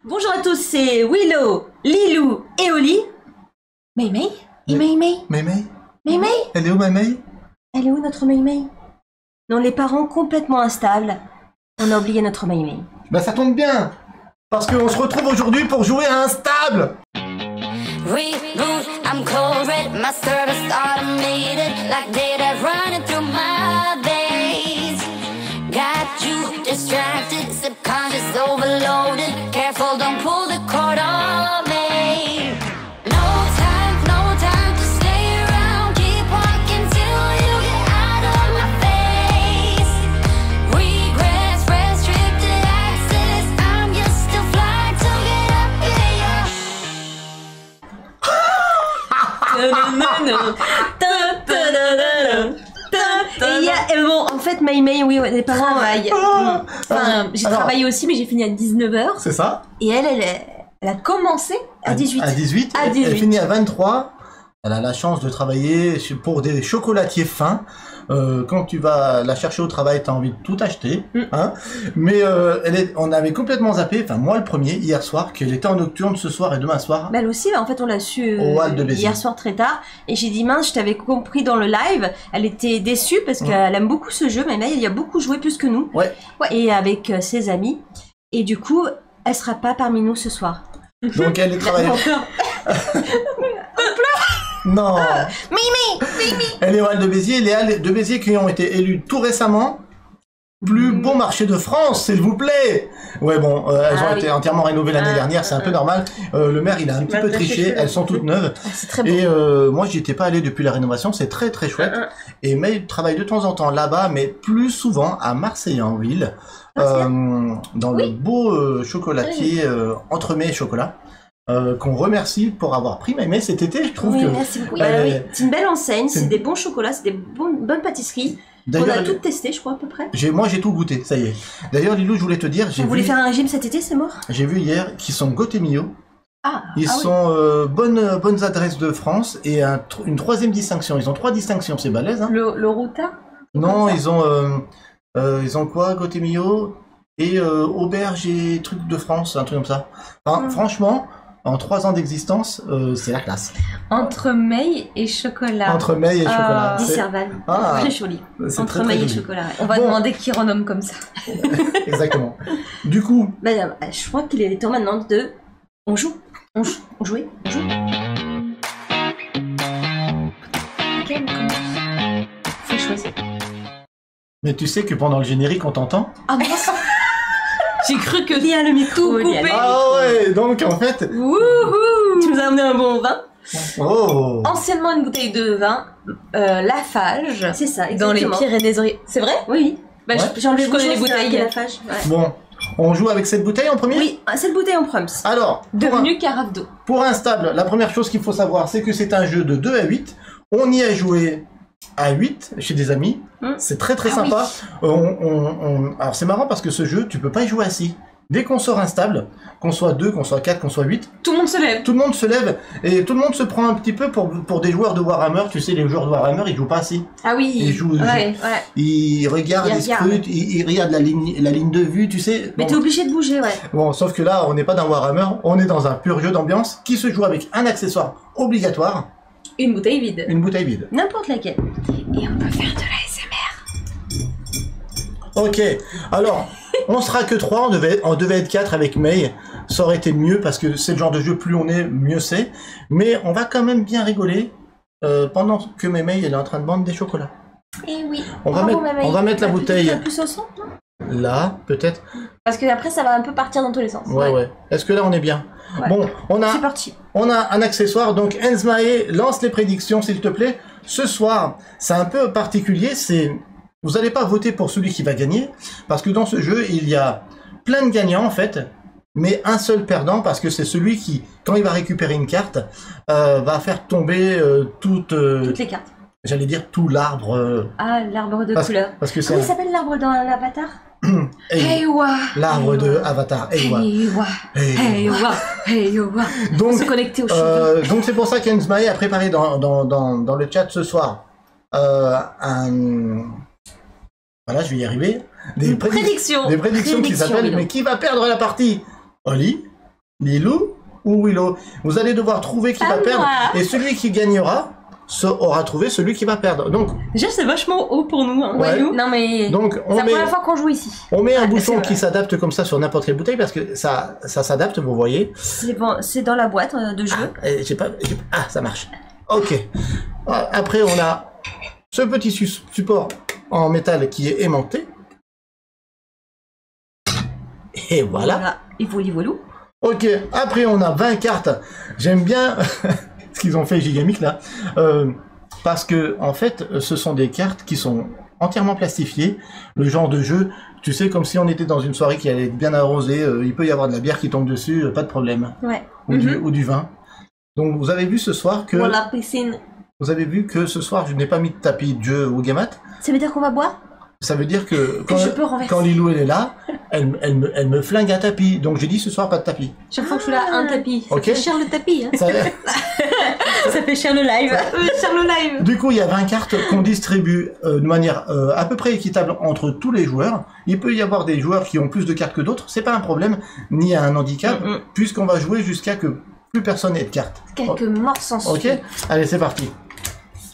Bonjour à tous, c'est Willow, Lilou et Oli. Mei Mei. Elle est où, Mei? Elle est où notre Mei Mei? Non, les parents complètement instables. On a oublié notre Mei Mei. Bah ça tombe bien, parce qu'on se retrouve aujourd'hui pour jouer à Instable. Reboot, I'm cold red, my service automated, like data running through my veins. Got you distracted, subconscious overloaded. Careful, don't pull the cord on me. No time to stay around. Keep walking till you get out of my face. Regrets, restricted access. I'm used to fly to get up in Et bon, en fait, Mei Mei, oui, les parents Travail. Enfin, j'ai Alors- travaillé aussi, mais j'ai fini à 19h. C'est ça? Et elle a commencé à 18. À 18, À elle 18. finit à 23. Elle a la chance de travailler pour des chocolatiers fins. Quand tu vas la chercher au travail, t'as envie de tout acheter, hein. Mais on avait complètement zappé, enfin moi le premier, hier soir, qu'elle était en nocturne ce soir et demain soir. Mais elle aussi, en fait, on l'a su Au hall de Béziers. hier soir très tard. Et j'ai dit, mince, je t'avais compris dans le live. Elle était déçue parce qu'elle aime beaucoup ce jeu. Mais elle y a beaucoup joué plus que nous. Ouais. Et avec ses amis. Et du coup, elle sera pas parmi nous ce soir. Donc elle est travaillée. Non. Elle est au hall de Béziers, les halles de Béziers qui ont été élus tout récemment. Plus beau marché de France, s'il vous plaît. Ouais bon, elles ont été entièrement rénovées l'année dernière, c'est un peu normal. Le maire il a un petit peu triché, elles sont toutes neuves. C'est très beau. Et moi j'y étais pas allé depuis la rénovation, c'est très très chouette. Et May travaille de temps en temps là-bas, mais plus souvent à Marseille en ville, dans le beau chocolatier Entremets et Chocolat. Qu'on remercie pour avoir pris May cet été, je trouve Oui, que... merci beaucoup. elle Oui, est- c'est une belle enseigne, c'est c'est une- des bons chocolats, c'est des bonnes pâtisseries. On D'ailleurs, a toutes testé, je crois, à peu près. moi j'ai tout goûté, ça y est. D'ailleurs Lilou, je voulais te dire, Vous voulez faire un régime cet été, c'est mort? j'ai vu hier qu'ils sont Gotemio. Ah, Ils sont bonnes adresses de France et une troisième distinction. Ils ont 3 distinctions, c'est balèze, hein. Le Routa. Non, ils ont quoi, Gotemio et auberge et truc de France, un truc comme ça. Enfin, franchement, en 3 ans d'existence, c'est la classe. Entre May et chocolat. Entre May et chocolat. Dis C'est- Serval. Ah. Très joli. c'est Entre très, très maille et joli. chocolat. ouais. On va Bon. demander qui renomme comme ça. Exactement. Du coup, Bah, je crois qu'il est temps maintenant de... On joue. On joue. On joue. Faut choisir. mais tu sais que pendant le générique, on t'entend? Ah mince. J'ai cru que Il y a le micro. Tout il y a coupé. le- Ah ouais, donc en fait... Wouhou. Tu nous as amené un bon vin. Oh. Anciennement une bouteille de vin, Lafage, C'est ça, dans les exactement. Pyrénées-Orientales. C'est vrai? Oui. Bah, Ouais. je connais les bouteilles. La fâche. Ouais. Bon, on joue avec cette bouteille en premier? Oui, cette bouteille en proms. Alors, Devenue carafe d'eau. pour Instable, la première chose qu'il faut savoir, c'est que c'est un jeu de 2 à 8. On y a joué à 8 chez des amis. C'est très très sympa. Alors c'est marrant parce que ce jeu, tu peux pas y jouer assis. Dès qu'on sort Instable, qu'on soit 2, qu'on soit 4, qu'on soit 8, Tout le monde se lève. tout le monde se lève et tout le monde se prend un petit peu pour des joueurs de Warhammer. Tu sais, les joueurs de Warhammer, ils jouent pas assis. Ah oui. Ils jouent, Ouais. ils regardent, Ils ils scrutent, ils regardent la ligne de vue, tu sais. Mais Bon. t'es obligé de bouger, ouais. Bon, sauf que là, on n'est pas dans Warhammer, on est dans un pur jeu d'ambiance qui se joue avec un accessoire obligatoire, Une bouteille vide. une bouteille vide. N'importe laquelle. Et on peut faire de la SMR. Ok, alors, on sera que 3, on devait être 4 avec May, ça aurait été mieux parce que c'est le genre de jeu, plus on est, mieux c'est. Mais on va quand même bien rigoler pendant que May elle est en train de vendre des chocolats. Eh oui. On va mettre la bouteille Plus au centre, non? là, peut-être. Parce que après, ça va un peu partir dans tous les sens. Ouais. Est-ce que là, on est bien? Ouais. Bon, C'est parti. on a un accessoire, donc Enzmae, lance les prédictions s'il te plaît. Ce soir, c'est un peu particulier, vous n'allez pas voter pour celui qui va gagner, parce que dans ce jeu, il y a plein de gagnants en fait, mais un seul perdant, parce que c'est celui qui, quand il va récupérer une carte, va faire tomber Toutes les cartes. j'allais dire tout l'arbre, Ah, l'arbre de couleur. parce que c'est Comment il s'appelle l'arbre dans l'avatar? Heiwa. l'arbre de Avatar. Eywa. Heiwa. Heiwa. Heiwa. Donc, Se connecter aux cheveux. donc c'est pour ça qu'Enzmae a préparé dans le chat ce soir voilà, je vais y arriver. Des Prédiction. Des prédictions qui Prédiction, s'appellent Milo. mais qui va perdre la partie? Oli, Lilou ou Willow. Vous allez devoir trouver qui va perdre. Et celui qui gagnera aura trouvé celui qui va perdre. Donc, déjà, c'est vachement haut pour nous. Hein. Ouais. Non mais donc c'est la première fois qu'on joue ici. on met un c'est bouchon vrai. qui s'adapte comme ça sur n'importe quelle bouteille parce que ça s'adapte, vous voyez. C'est bon, c'est dans la boîte de jeu. Ah, ça marche. Ok. Après, on a ce petit support en métal qui est aimanté. Et voilà. Et voilà. Ok. Après, on a 20 cartes. J'aime bien ce qu'ils ont fait Gigamic là. Parce que, en fait, ce sont des cartes qui sont entièrement plastifiées. Le genre de jeu, tu sais, comme si on était dans une soirée qui allait être bien arrosée. Il peut y avoir de la bière qui tombe dessus, pas de problème. Ouais. Ou du vin. Donc, vous avez vu ce soir que... Pour la piscine. Vous avez vu que ce soir, je n'ai pas mis de tapis de jeu au Gamat. Ça veut dire qu'on va boire? Ça veut dire que Je peux renverser. quand Lilou elle est là, elle me flingue un tapis. Donc j'ai dit ce soir pas de tapis. Chaque fois que je suis là, un tapis. Ok. Ça fait cher le tapis. Hein. Ça- Ça fait cher le live. Cher le live. du coup, il y a 20 cartes qu'on distribue de manière à peu près équitable entre tous les joueurs. Il peut y avoir des joueurs qui ont plus de cartes que d'autres. C'est pas un problème, ni un handicap, puisqu'on va jouer jusqu'à que plus personne n'ait de cartes. Quelques morts sans Ok. Allez, c'est parti.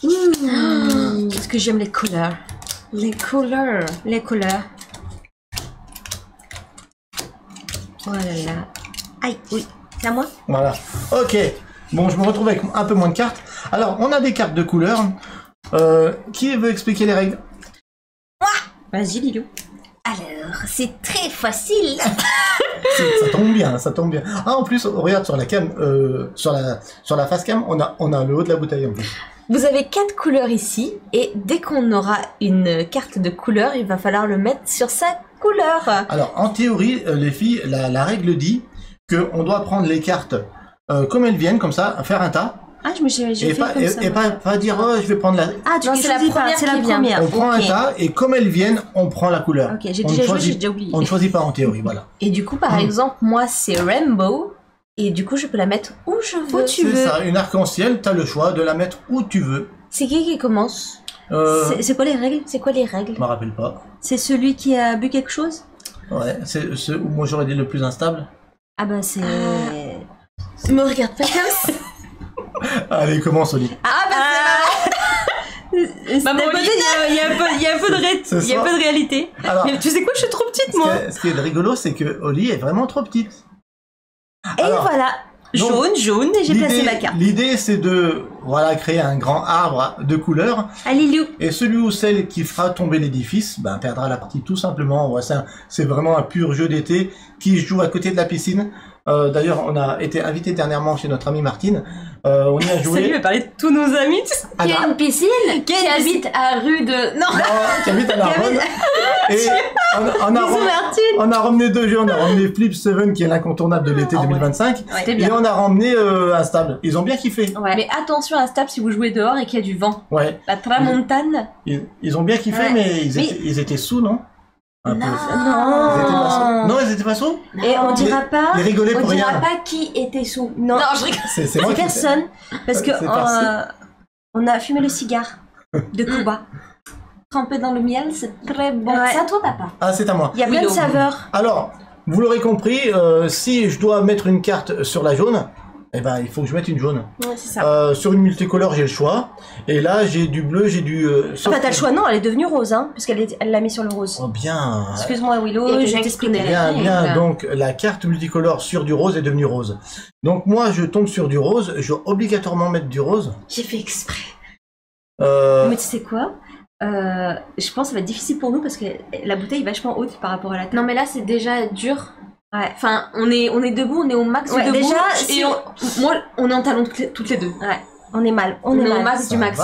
Parce que j'aime les couleurs. Les couleurs. Les couleurs. Oh là là. Aïe, oui. C'est à moi? Voilà. Ok. Bon, je me retrouve avec un peu moins de cartes. Alors, on a des cartes de couleur. Qui veut expliquer les règles? Vas-y, Lilou. Alors, c'est très facile. Ça tombe bien, ça tombe bien. Ah, en plus, regarde sur la cam, sur la face cam, on a le haut de la bouteille en plus. Vous avez 4 couleurs ici, et dès qu'on aura une carte de couleur, il va falloir le mettre sur sa couleur. Alors, en théorie, les filles, la règle dit qu'on doit prendre les cartes comme elles viennent, comme ça, faire un tas, Ah, j'ai et fait comme ça. pas dire oh, je vais prendre la. Ah, tu Non, les c'est la choisis pas, première c'est la qui vient. première. On prend un Ok. tas et comme elles viennent, on prend la couleur. Ok, j'ai On ne déjà joué, choisit- j'ai déjà oublié. On ne choisit pas en théorie, voilà. Et du coup, par exemple, moi, c'est Rainbow, et du coup, je peux la mettre où je veux. C'est ça, une arc-en-ciel, t'as le choix de la mettre où tu veux. C'est qui commence? C'est quoi les règles? C'est quoi les règles? Je me rappelle pas. C'est celui qui a bu quelque chose? Ouais, c'est moi j'aurais dit le plus instable. Ah ben c'est... Me regarde pas comme ça. Allez, commence, Oli. Ah bah Bah, Maman, il y a un peu C'est ça. de réalité. Alors, Mais tu sais quoi, je suis trop petite moi. ce qui est rigolo, c'est que Oli est vraiment trop petite. Et Alors, voilà, donc, jaune, et j'ai placé ma carte. L'idée, c'est de créer un grand arbre de couleurs. Allez, Lilou. Et celui ou celle qui fera tomber l'édifice, ben, perdra la partie tout simplement. Ouais, c'est vraiment un pur jeu d'été qui se joue à côté de la piscine. D'ailleurs, on a été invité dernièrement chez notre amie Martine. On y a joué. Salut, on va parler de tous nos amis. à il y a une piscine qui habite à rue de... Non. qui habite à Narbonne. Et on a ramené 2 jeux. On a ramené Flip 7 qui est l'incontournable de l'été 2025. C'était Et bien. on a ramené un stable. Ils ont bien kiffé. Ouais. Mais attention à stable si vous jouez dehors et qu'il y a du vent. Ouais. La tramontane. Ils ont bien kiffé, Ouais. mais ils étaient sous, non? Un peu. Non. Ils étaient pas sous. Non, ils étaient pas sous? Et on dira pas... Ils rigolaient On pour dira rien. pas qui était sous. Non, je rigole. C'est moi c'est qui personne. Parce que C'est personne. on a fumé le cigare de Cuba. Trempé dans le miel, c'est très bon. Ouais. C'est à toi, papa. Ah, c'est à moi. Il y a plein de Willow. saveurs. Alors, vous l'aurez compris, si je dois mettre une carte sur la jaune, eh ben, il faut que je mette une jaune. Ouais, c'est ça. Sur une multicolore, j'ai le choix. Et là, j'ai du bleu, j'ai du... Enfin, t'as le choix, non, elle est devenue rose, hein, puisqu'elle elle l'a mis sur le rose. Oh, bien. Excuse-moi, Willow, Il y a je quelqu'un qui t'explique. connaît Bien, les bien. règles. Donc, la carte multicolore sur du rose est devenue rose. Donc, moi, je tombe sur du rose. Je dois obligatoirement mettre du rose. J'ai fait exprès. Mais tu sais quoi je pense que ça va être difficile pour nous parce que la bouteille est vachement haute par rapport à la table. Non, mais là, c'est déjà dur. Ouais. Enfin, on est debout, on est au max Ouais, debout. déjà, et si- moi, on est en talons toutes les deux. Ouais, on est mal. On est au mal. max du max.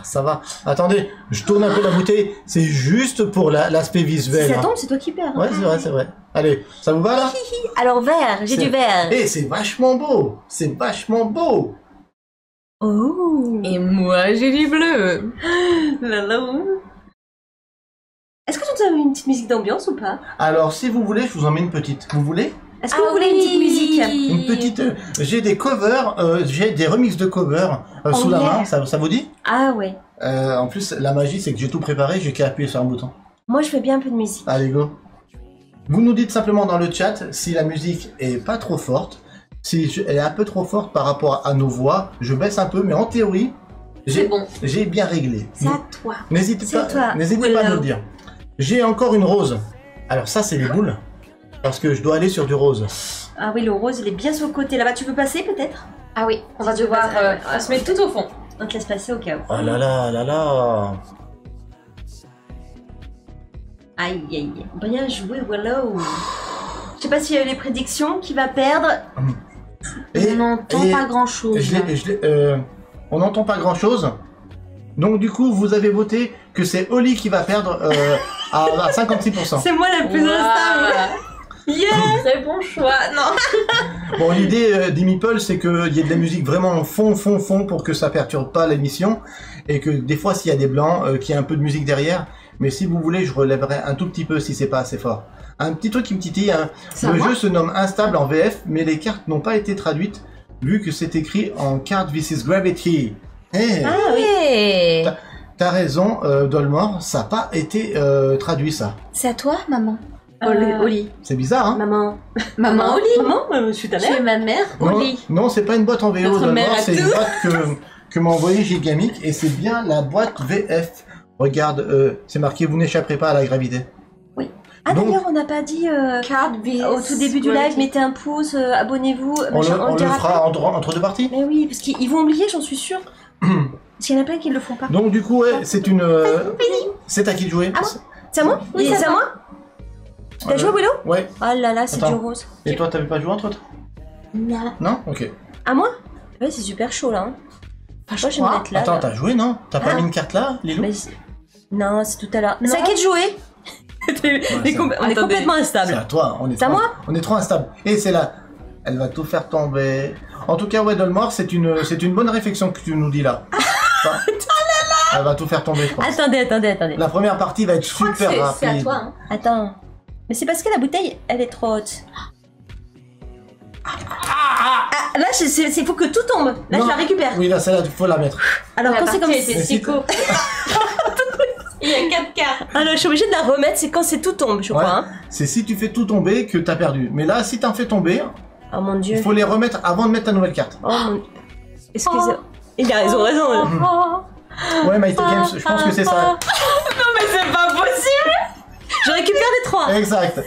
Ça va. Attendez, je tourne un peu la bouteille. C'est juste pour l'aspect Si visuel. ça hein. tombe, c'est toi qui perds. hein. Ouais, c'est vrai, c'est vrai. Allez, ça vous va là? Alors, vert, j'ai du vert. Eh, c'est vachement beau. C'est vachement beau. Oh. Et moi, j'ai du bleu. Est-ce que tu as une petite musique d'ambiance ou pas? Alors, si vous voulez, je vous en mets une petite. Vous voulez? Est-ce que vous voulez une petite musique? Une petite. J'ai des covers, j'ai des remixes de covers sous la main. Ça vous dit? Ah ouais. En plus, la magie, c'est que j'ai tout préparé. J'ai qu'à appuyer sur un bouton. Moi, je fais bien un peu de musique. Allez, go. Vous nous dites simplement dans le chat si la musique est pas trop forte. elle est un peu trop forte par rapport à nos voix, je baisse un peu, mais en théorie, C'est bon. j'ai bien réglé. C'est à toi. N'hésitez C'est toi, pas à nous le dire. J'ai encore une rose. Alors ça, c'est les boules, parce que je dois aller sur du rose. Ah oui, le rose, il est bien sur le côté là-bas. Tu peux passer peut-être? Ah oui, on va devoir se mettre tout au fond. On te laisse passer au cas où. Oh là là là là. Aïe aïe. Bien joué, Willow. Je sais pas s'il y a eu les prédictions. Qui va perdre? On n'entend pas grand-chose. On n'entend pas grand-chose. Donc du coup, vous avez voté que c'est Oli qui va perdre à 56%. C'est moi la plus instable. Yeah. Très bon choix. Non. Bon, l'idée d'Imipol, c'est qu'il y ait de la musique vraiment en fond pour que ça perturbe pas l'émission. Et que des fois, s'il y a des blancs, qu'il y ait un peu de musique derrière. Mais si vous voulez, je relèverai un tout petit peu si c'est pas assez fort. Un petit truc qui me titille, hein. Le jeu se nomme Instable en VF, mais les cartes n'ont pas été traduites, vu que c'est écrit en Card vs Gravity. Hey. Ah oui. T'as raison, Dolmore, ça n'a pas été traduit ça. C'est à toi, maman. Oli. C'est bizarre, hein? Maman. Maman Oli. Maman, je suis ta Tu es mère. ma mère, Non, Oli. non, c'est pas une boîte en VO, Notre mère Dolmore, à c'est une tout. boîte que m'a envoyé Gigamic, et c'est bien la boîte VF. Regarde, c'est marqué, vous n'échapperez pas à la gravité. Ah Donc- d'ailleurs, on n'a pas dit Card vs. au tout début du live, mettez un pouce, abonnez-vous. On machin, le dira fera pas. entre deux parties. Mais oui, parce qu'ils vont oublier, j'en suis sûre. Parce qu'il y en a plein qui le font pas. Donc du coup, ouais, c'est une... c'est à qui de jouer? Ah bon? C'est à moi? Oui, c'est à moi? T'as joué, Willow? Ouais. Oh là là, c'est Attends. du rose. Et toi, t'avais pas joué entre autres? Non. Non? Ok. À moi? Ouais, c'est super chaud là. Hein. Moi, je vais me mettre là. Attends, là. t'as joué, non? T'as pas Ah. mis une carte là, Lilou? Mais non, c'est tout à l'heure. C'est à Non. qui de jouer? On est c'est- complètement C'est instable. à toi, on est C'est à trop- moi On est trop instable. Et c'est là. Elle va tout faire tomber. En tout cas, ouais, Dolmore, c'est une bonne réflexion que tu nous dis là. Enfin, elle va tout faire tomber, je pense. Attendez. La première partie va être Je crois que super c'est rapide. à toi. Hein. Attends. Mais c'est parce que la bouteille, elle est trop haute. Ah, là, c'est faut que tout tombe. Là, Non. je la récupère. Oui, là, celle-là, il faut la mettre. Alors, La quand c'est partie comme était Mais si psycho. Il y a 4 cartes. alors, je suis obligée de la remettre, c'est quand c'est tout tombe, je Ouais. crois. Hein. C'est si tu fais tout tomber que t'as perdu. Mais là, si t'en fais tomber, Oh mon dieu. il faut les remettre avant de mettre ta nouvelle carte. Oh mon... Excusez. Il a raison. Ouais, Mighty Games, je pense que c'est ça. Mais c'est pas possible. Je récupère les 3. Exact.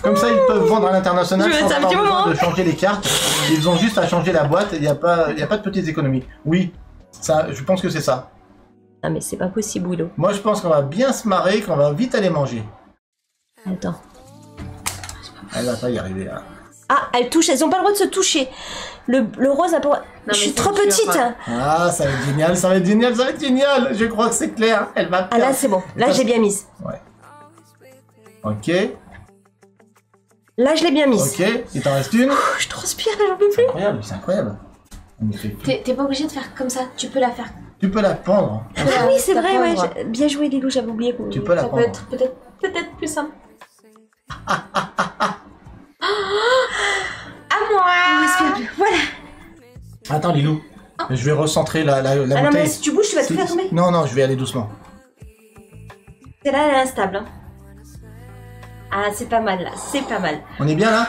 Comme ça, ils peuvent vendre à l'international Je vais sans mettre un avoir petit besoin moment. de changer les cartes. Ils ont juste à changer la boîte. Il n'y a pas de petites économies. Oui, ça, je pense que c'est ça. Ah mais c'est pas possible, Willow. Moi, je pense qu'on va bien se marrer, qu'on va vite aller manger. Attends. Elle va pas y arriver. Hein. Ah, elles touchent, elles ont pas le droit de se toucher. Le rose a pas... mais Je suis c'est trop dur, petite. hein. Ah, ça va être génial, ça va être génial, ça va être génial. Je crois que c'est clair. Elle va. Ah là, c'est bon. Là, j'ai bien mise. Ok, Là, je l'ai bien mise. ok. Il t'en reste une. Je transpire, là, j'en peux plus. Incroyable, c'est incroyable. On me fait- T'es pas obligé de faire comme ça. Tu peux la faire. Tu peux la pendre. Ah oui, c'est vrai, ouais. T'apprendre. Bien joué, Lilou, j'avais oublié. Tu peux la Ça peut prendre. être peut-être plus simple. À moi. On respire plus. Voilà. Attends, Lilou. Je vais recentrer la Ah non, mais bouteille. si tu bouges, tu vas tout faire tomber. Non, non, je vais aller doucement. Celle-là, elle est instable. Hein. Ah, c'est pas mal, là. C'est pas mal. On est bien là?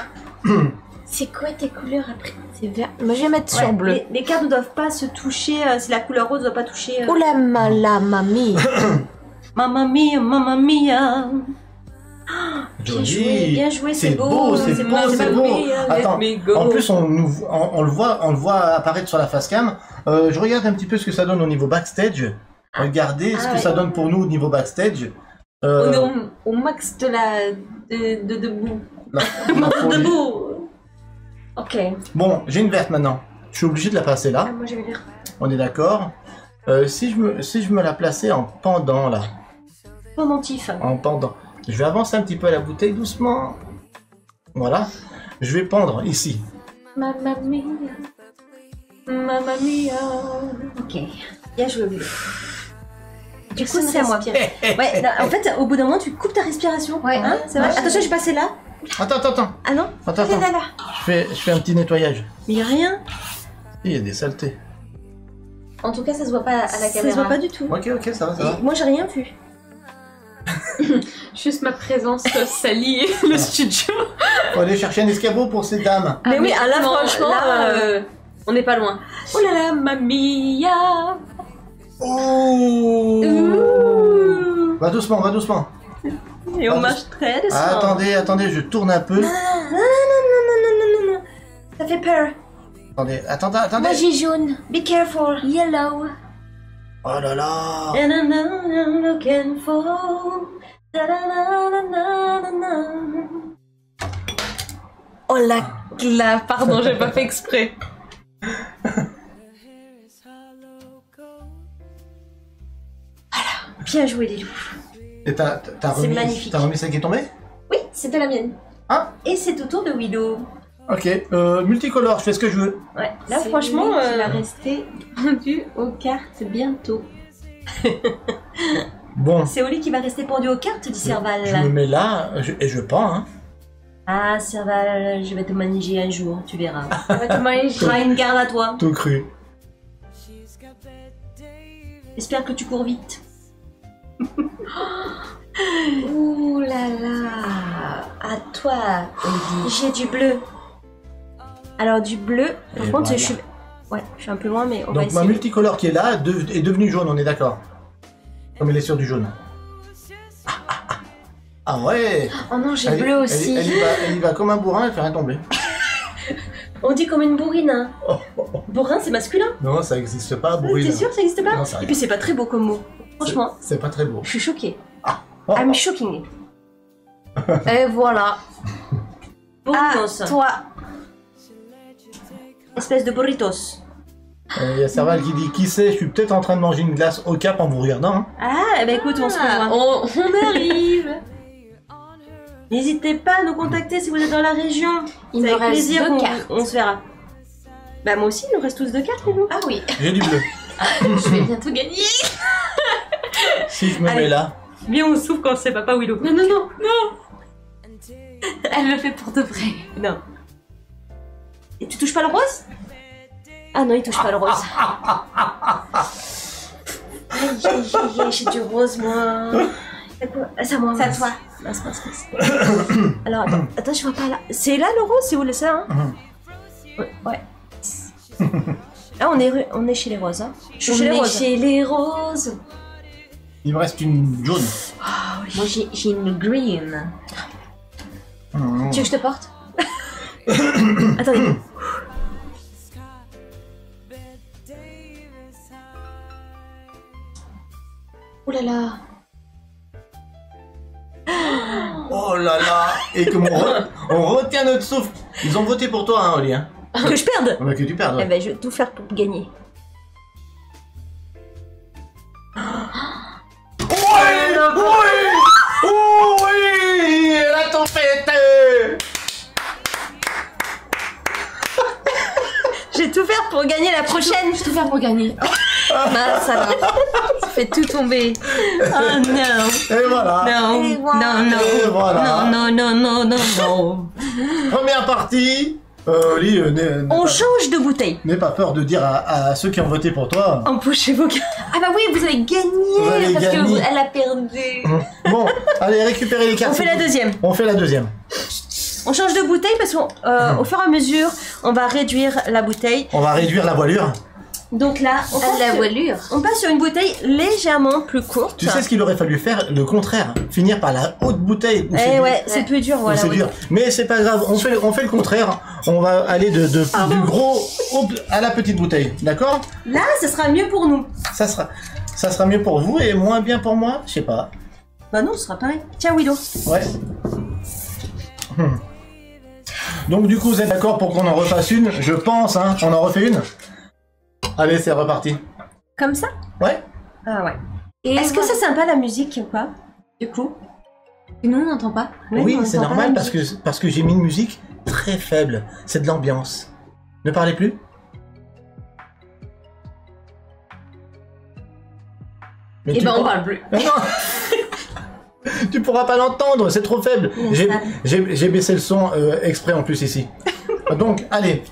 C'est quoi tes couleurs après? C'est vert. Moi je vais mettre sur bleu. Les cartes ne doivent pas se toucher. Si la couleur rose ne doit pas toucher... Oh la mamie. Mamma mia, mamma mia. Joli. Bien joué, c'est C'est beau. beau, c'est beau, c'est beau. Attends, me go. en plus on le voit apparaître sur la facecam. Je regarde un petit peu ce que ça donne au niveau backstage. Regardez ce que ouais. ça donne pour nous au niveau backstage. On est au max de la... de debout. la folie. Debout. Ok. Bon, j'ai une verte maintenant. Je suis obligé de la passer là. Ah, moi, je vais lire. On est d'accord. Si je me la plaçais en pendant là, Pendentif. en pendant, je vais avancer un petit peu la bouteille doucement. Voilà. Je vais pendre ici. Mamma mia. Mamma mia. Ok. Bien joué, Willow. Du coup, Personne c'est à moi. respire. Ouais, non, en fait, au bout d'un moment, tu coupes ta respiration. Ouais. Hein, c'est vrai. Ouais. Attention, je suis passée là. Attends. Ah non. Attends. Là. Je fais un petit nettoyage. Mais y a rien. Il y a des saletés. En tout cas, ça se voit pas à la Ça se caméra. voit pas du tout. Ok, ça va. Et moi, j'ai rien vu. Juste ma présence salit le studio. Faut aller chercher un escabeau pour ces dames. Mais oui, ah, là, franchement, là, on n'est pas loin. oh là là, mamia. Oh. Va doucement, va doucement. Et on marche très doucement. Attendez, attendez, je tourne un peu. Non. Ça fait peur. Attendez. Moi j'ai jaune. Be careful. Yellow. Oh là là. And I'm looking for. Oh la pardon, j'ai pas fait exprès. Bien joué, les loups. Et t'as C'est magnifique. remis celle qui est tombée? Oui, c'était la mienne. Ah. Et c'est au tour de Willow. Ok, multicolore, je fais ce que je veux. Ouais, là franchement, il va rester pendu aux cartes bientôt. Bon, c'est Oli qui va rester pendu aux cartes, dit Serval. je me mets là, et je pends, hein. Ah, Serval, je vais te manger un jour, tu verras. On va te manger. Prends une garde à toi. Tout cru. J'espère que tu cours vite. Ouh là là. À toi, Oli. J'ai du bleu. Alors du bleu, par Et contre, voilà. je suis un peu loin, mais on va Donc ma essayer. multicolore qui est là est devenue jaune, on est d'accord? Comme elle est sur du jaune. Ah ouais. Oh non, j'ai bleu aussi. Elle y va comme un bourrin, elle fait rien tomber. On dit comme une bourrine. Hein. Oh. Bourrin, c'est masculin. Non, ça existe pas, bourrine. T'es sûr que ça n'existe pas? Non, ça Et puis c'est pas très beau comme mot. Franchement, C'est pas très beau. je suis choquée. Oh. I'm shocking. Et voilà. Burritos. À toi. Espèce de burritos. Il y a Serval qui dit, qui sait, je suis peut-être en train de manger une glace au Cap en vous regardant. Hein. Ah, eh ben écoute, on se revoit. On arrive. N'hésitez pas à nous contacter si vous êtes dans la région. Il C'est me avec reste plaisir 2 qu'on cartes. on se verra. Bah moi aussi, il nous reste tous 2 cartes, les loups. Ah oui. J'ai du bleu. Je vais bientôt gagner. Si je me Allez. mets là. Bien, on souffle quand c'est papa Willow. Non. Elle le fait pour de vrai. Non. Et tu touches pas le rose? Ah non, il touche pas le rose. Aïe, j'ai du rose, moi. C'est quoi? Ah, c'est à moi. C'est à toi. Mince. Alors, attends, je vois pas là. C'est là le rose, c'est où le ça, hein? Ouais. Ah, on est chez les roses, hein. Je suis On chez les est roses. chez les roses. Il me reste une jaune. Moi j'ai une green. Tu veux que je te porte? Attendez. Oh là là. Oh là là. Et comme on retient notre souffle. Ils ont voté pour toi, hein, Oli. Hein. Que je perde? On va que tu perdes. Eh Ouais. ben, je vais tout faire pour gagner. Oh oui, la tempête. Je vais tout faire pour gagner la prochaine. Je vais tout faire pour gagner. Bah ça va. Ça fait tout tomber. Oh non. Et voilà. Non. Et voilà. Non. Et voilà. Non. Première partie. Oli, On change de bouteille. n'aie pas peur de dire à ceux qui ont voté pour toi. Empochez vos cartes. Ah bah oui, vous avez gagné Vous avez parce gagné. que elle a perdu. Bon, allez, récupérez les cartes. On fait la deuxième. On fait la deuxième. On change de bouteille parce qu'au fur et à mesure, on va réduire la bouteille. On va réduire la voilure. Donc là, on passe, La sur, voilure. on passe sur une bouteille légèrement plus courte. Tu sais ce qu'il aurait fallu faire? Le contraire. Finir par la haute bouteille. Où Eh ouais, Ouais. c'est plus dur, où voilà. c'est ouais. dur. Mais c'est pas grave, on fait le contraire. On va aller du gros à la petite bouteille. D'accord? Là, ce sera mieux pour nous. Ça sera mieux pour vous et moins bien pour moi? Je sais pas. Bah non, ce sera pareil. Tiens, Willow. Ouais. Donc du coup, vous êtes d'accord pour qu'on en refasse une? Je pense, hein. On en refait une? Allez, c'est reparti. Comme ça? Ouais. Ah ouais. Et Est-ce que c'est sympa la musique ou pas? Du coup? nous on n'entend pas? Oui, on c'est entend pas normal la parce que j'ai mis une musique très faible. C'est de l'ambiance. Ne parlez plus. Mais Et tu ben on pourras- parle plus. Mais non. Tu pourras pas l'entendre, c'est trop faible. J'ai baissé le son exprès en plus ici. Donc, allez.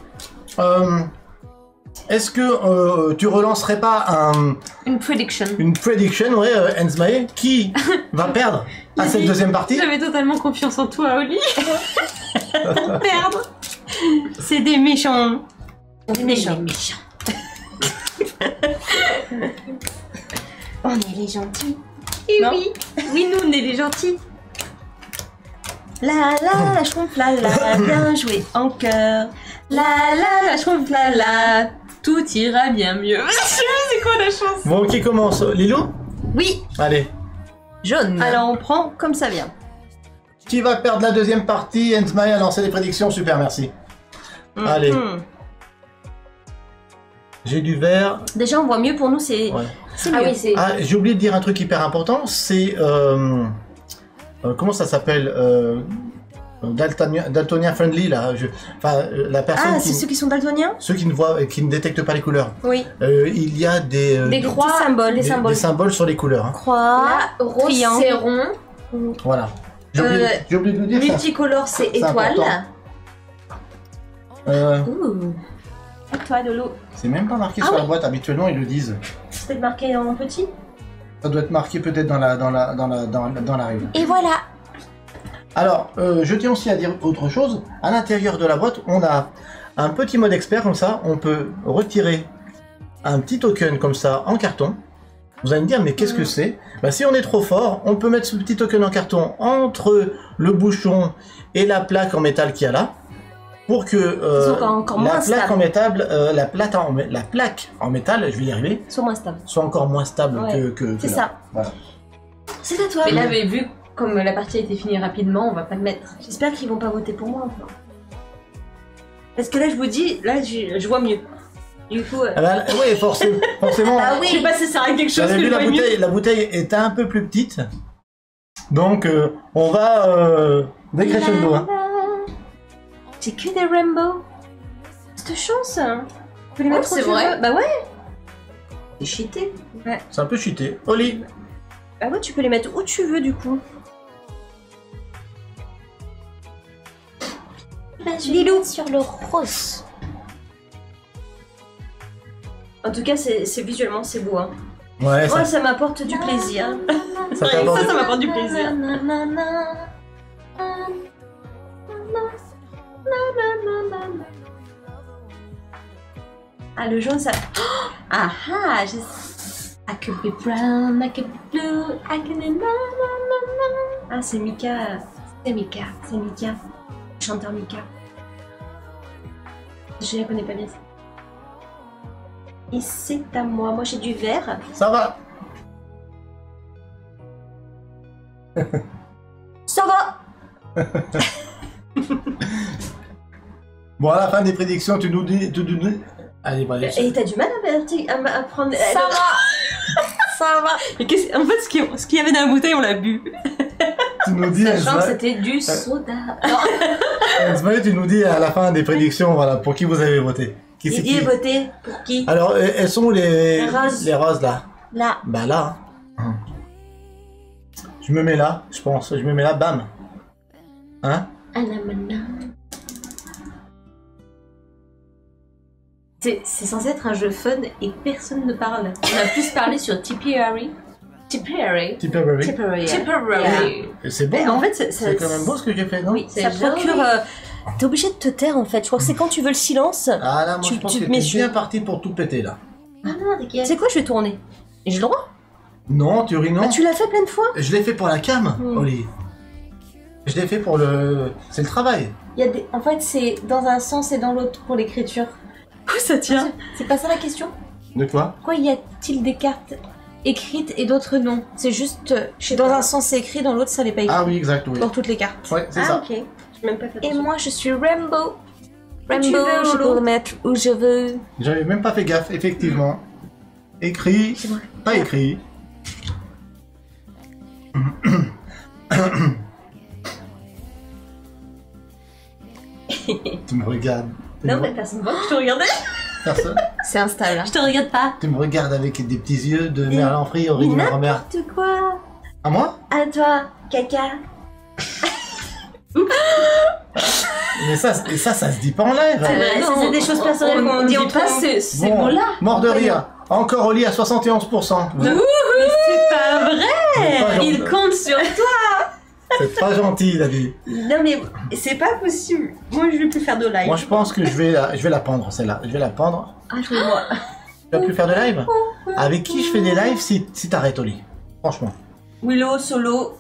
Est-ce que tu relancerais pas Une prediction. une prediction, ouais, Enzmae, qui va perdre à cette deuxième partie? J'avais totalement confiance en toi, Oli. Pour perdre. C'est des méchants. Des méchants. On est les gentils. Et Non. oui, nous on est les gentils. La schtroumpf la, bien joué en cœur. La schtroumpf la, tout ira bien mieux. Je sais plus c'est quoi la chanson. Bon, qui commence? Lilou? Oui, Allez. Jaune. alors on prend comme ça vient. Qui va perdre la deuxième partie? Enzmaï a lancé les prédictions, super, merci. Allez. J'ai du vert. Déjà on voit mieux pour nous, c'est Ouais. c'est Ah mieux. oui, c'est. Ah, j'ai oublié de dire un truc hyper important, c'est... comment ça s'appelle Daltonien friendly, là. La personne Ah, qui... c'est ceux qui sont daltoniens? Ceux qui ne voient, qui ne détectent pas les couleurs. Oui. Il y a Des croix, symboles, des symboles. des symboles sur les couleurs. Hein. Croix, Là, rose triangle. c'est rond, Voilà. J'ai oublié de le dire, ça. multicolore c'est C'est étoile. important. Ouh. Et toi, Lolo? C'est même pas marqué Ah sur la oui. boîte, habituellement ils le disent. C'est peut-être marqué en petit? Ça doit être marqué peut-être dans la règle. Et voilà. Alors, je tiens aussi à dire autre chose. À l'intérieur de la boîte, on a un petit mode expert comme ça. On peut retirer un petit token comme ça en carton. Vous allez me dire, mais qu'est-ce que c'est? Bah, si on est trop fort, on peut mettre ce petit token en carton entre le bouchon et la plaque en métal qu'il y a là. Pour que Ils sont encore moins la plaque stables. en métal, la plaque en métal, je vais y arriver, Ils sont moins stables. soit encore moins stable Ouais, que C'est là. ça. Voilà. C'est à toi. Mais là, mais vu comme la partie a été finie rapidement, on va pas le mettre. J'espère qu'ils vont pas voter pour moi. Enfin. Parce que là, je vous dis, là, je vois mieux. Du coup, Ah bah, oui, forcément. je sais pas si ça sert à quelque chose J'avais que vu je la vois mieux. bouteille, la bouteille était un peu plus petite. Donc on va décrescendo. Hein. J'ai que des rainbows. Cette chance. Hein. Tu peux les mettre où c'est tu vrai. veux. Bah ouais. C'est cheaté. C'est un peu cheaté. Oli, Bah ouais, tu peux les mettre où tu veux du coup. Lilou sur le rose. En tout cas, c'est visuellement, c'est beau. Hein. ouais, Moi, ça m'apporte du plaisir. ça Rien que t'apporte- ça m'apporte du plaisir. Ah, le jaune, ça. Oh ah ah, I could be brown, I could be blue, I could be Ah, c'est Mika. C'est Mika. C'est Mika. Chanteur Mika. Je la connais pas bien. Et c'est à moi. Moi, j'ai du vert. Ça va. Ça va. Bon, à la fin des prédictions, tu nous dis. Allez, bah, allez. Et t'as du mal à prendre. Ça va. Ça va. Et en fait, ce qu'il y avait dans la bouteille, on l'a bu. Tu nous dis. Sachant que c'était du soda. Enzmaï, tu nous dis à la fin des prédictions, voilà, pour qui vous avez voté. Qui c'est Il est qui voté pour qui? Alors, elles sont où les roses. les roses là? Là. Bah là. Hein. Je me mets là, je pense. Je me mets là, bam. Hein? C'est censé être un jeu fun et personne ne parle. On a plus parlé sur Tipperary. Tipperary. Tipperary. Tipperary. Et c'est bon, Mais non? en fait, C'est quand même beau ce que j'ai fait, non? Oui, C'est ça joli. procure. T'es obligé de te taire en fait. Je crois que c'est quand tu veux le silence. Ah là, moi Tu- je pense tu que te mets t'es sur- bien parti pour tout péter là. Ah non, t'inquiète. C'est quoi, je vais tourner. Et j'ai le droit? Non, théorie non. Bah, tu l'as fait plein de fois. Je l'ai fait pour la cam, Oli. Je l'ai fait pour le... C'est le travail. Il y a des... En fait, c'est dans un sens et dans l'autre pour l'écriture. Où ça tient? C'est pas ça la question? De quoi? Pourquoi y a-t-il des cartes écrites et d'autres non? C'est juste dans un sens c'est écrit, dans l'autre ça n'est pas écrit. Ah oui, exact, oui. Pour toutes les cartes. Ouais, c'est Ah, ça. ok. J'ai même pas fait Et attention. moi je suis Rainbow. Où tu Rainbow, veux, je Lolo. peux le mettre où je veux. J'avais même pas fait gaffe, effectivement. Écrit, pas écrit. Tu me regardes. Non, mais personne voit que je te regardais. Personne. C'est instable. Je te regarde pas. Tu me regardes avec des petits yeux de Merlin Free, original grand-mère. N'importe quoi. À moi? À toi, caca. Mais ça se dit pas en live. C'est vrai, non, c'est des choses personnelles qu'on dit entre nous. ces Bon, mots-là. mort de rire. Encore Oli à 71%. Mais c'est pas vrai. Pas Il compte sur toi. C'est pas gentil, David. Non mais c'est pas possible. Moi je vais plus faire de live. Moi, je pense que je vais la pendre, celle-là. Je vais la pendre. Ah, jouez-moi. Tu vas plus faire de live? Avec qui je fais des lives si t'arrêtes, Oli? Franchement. Willow, solo,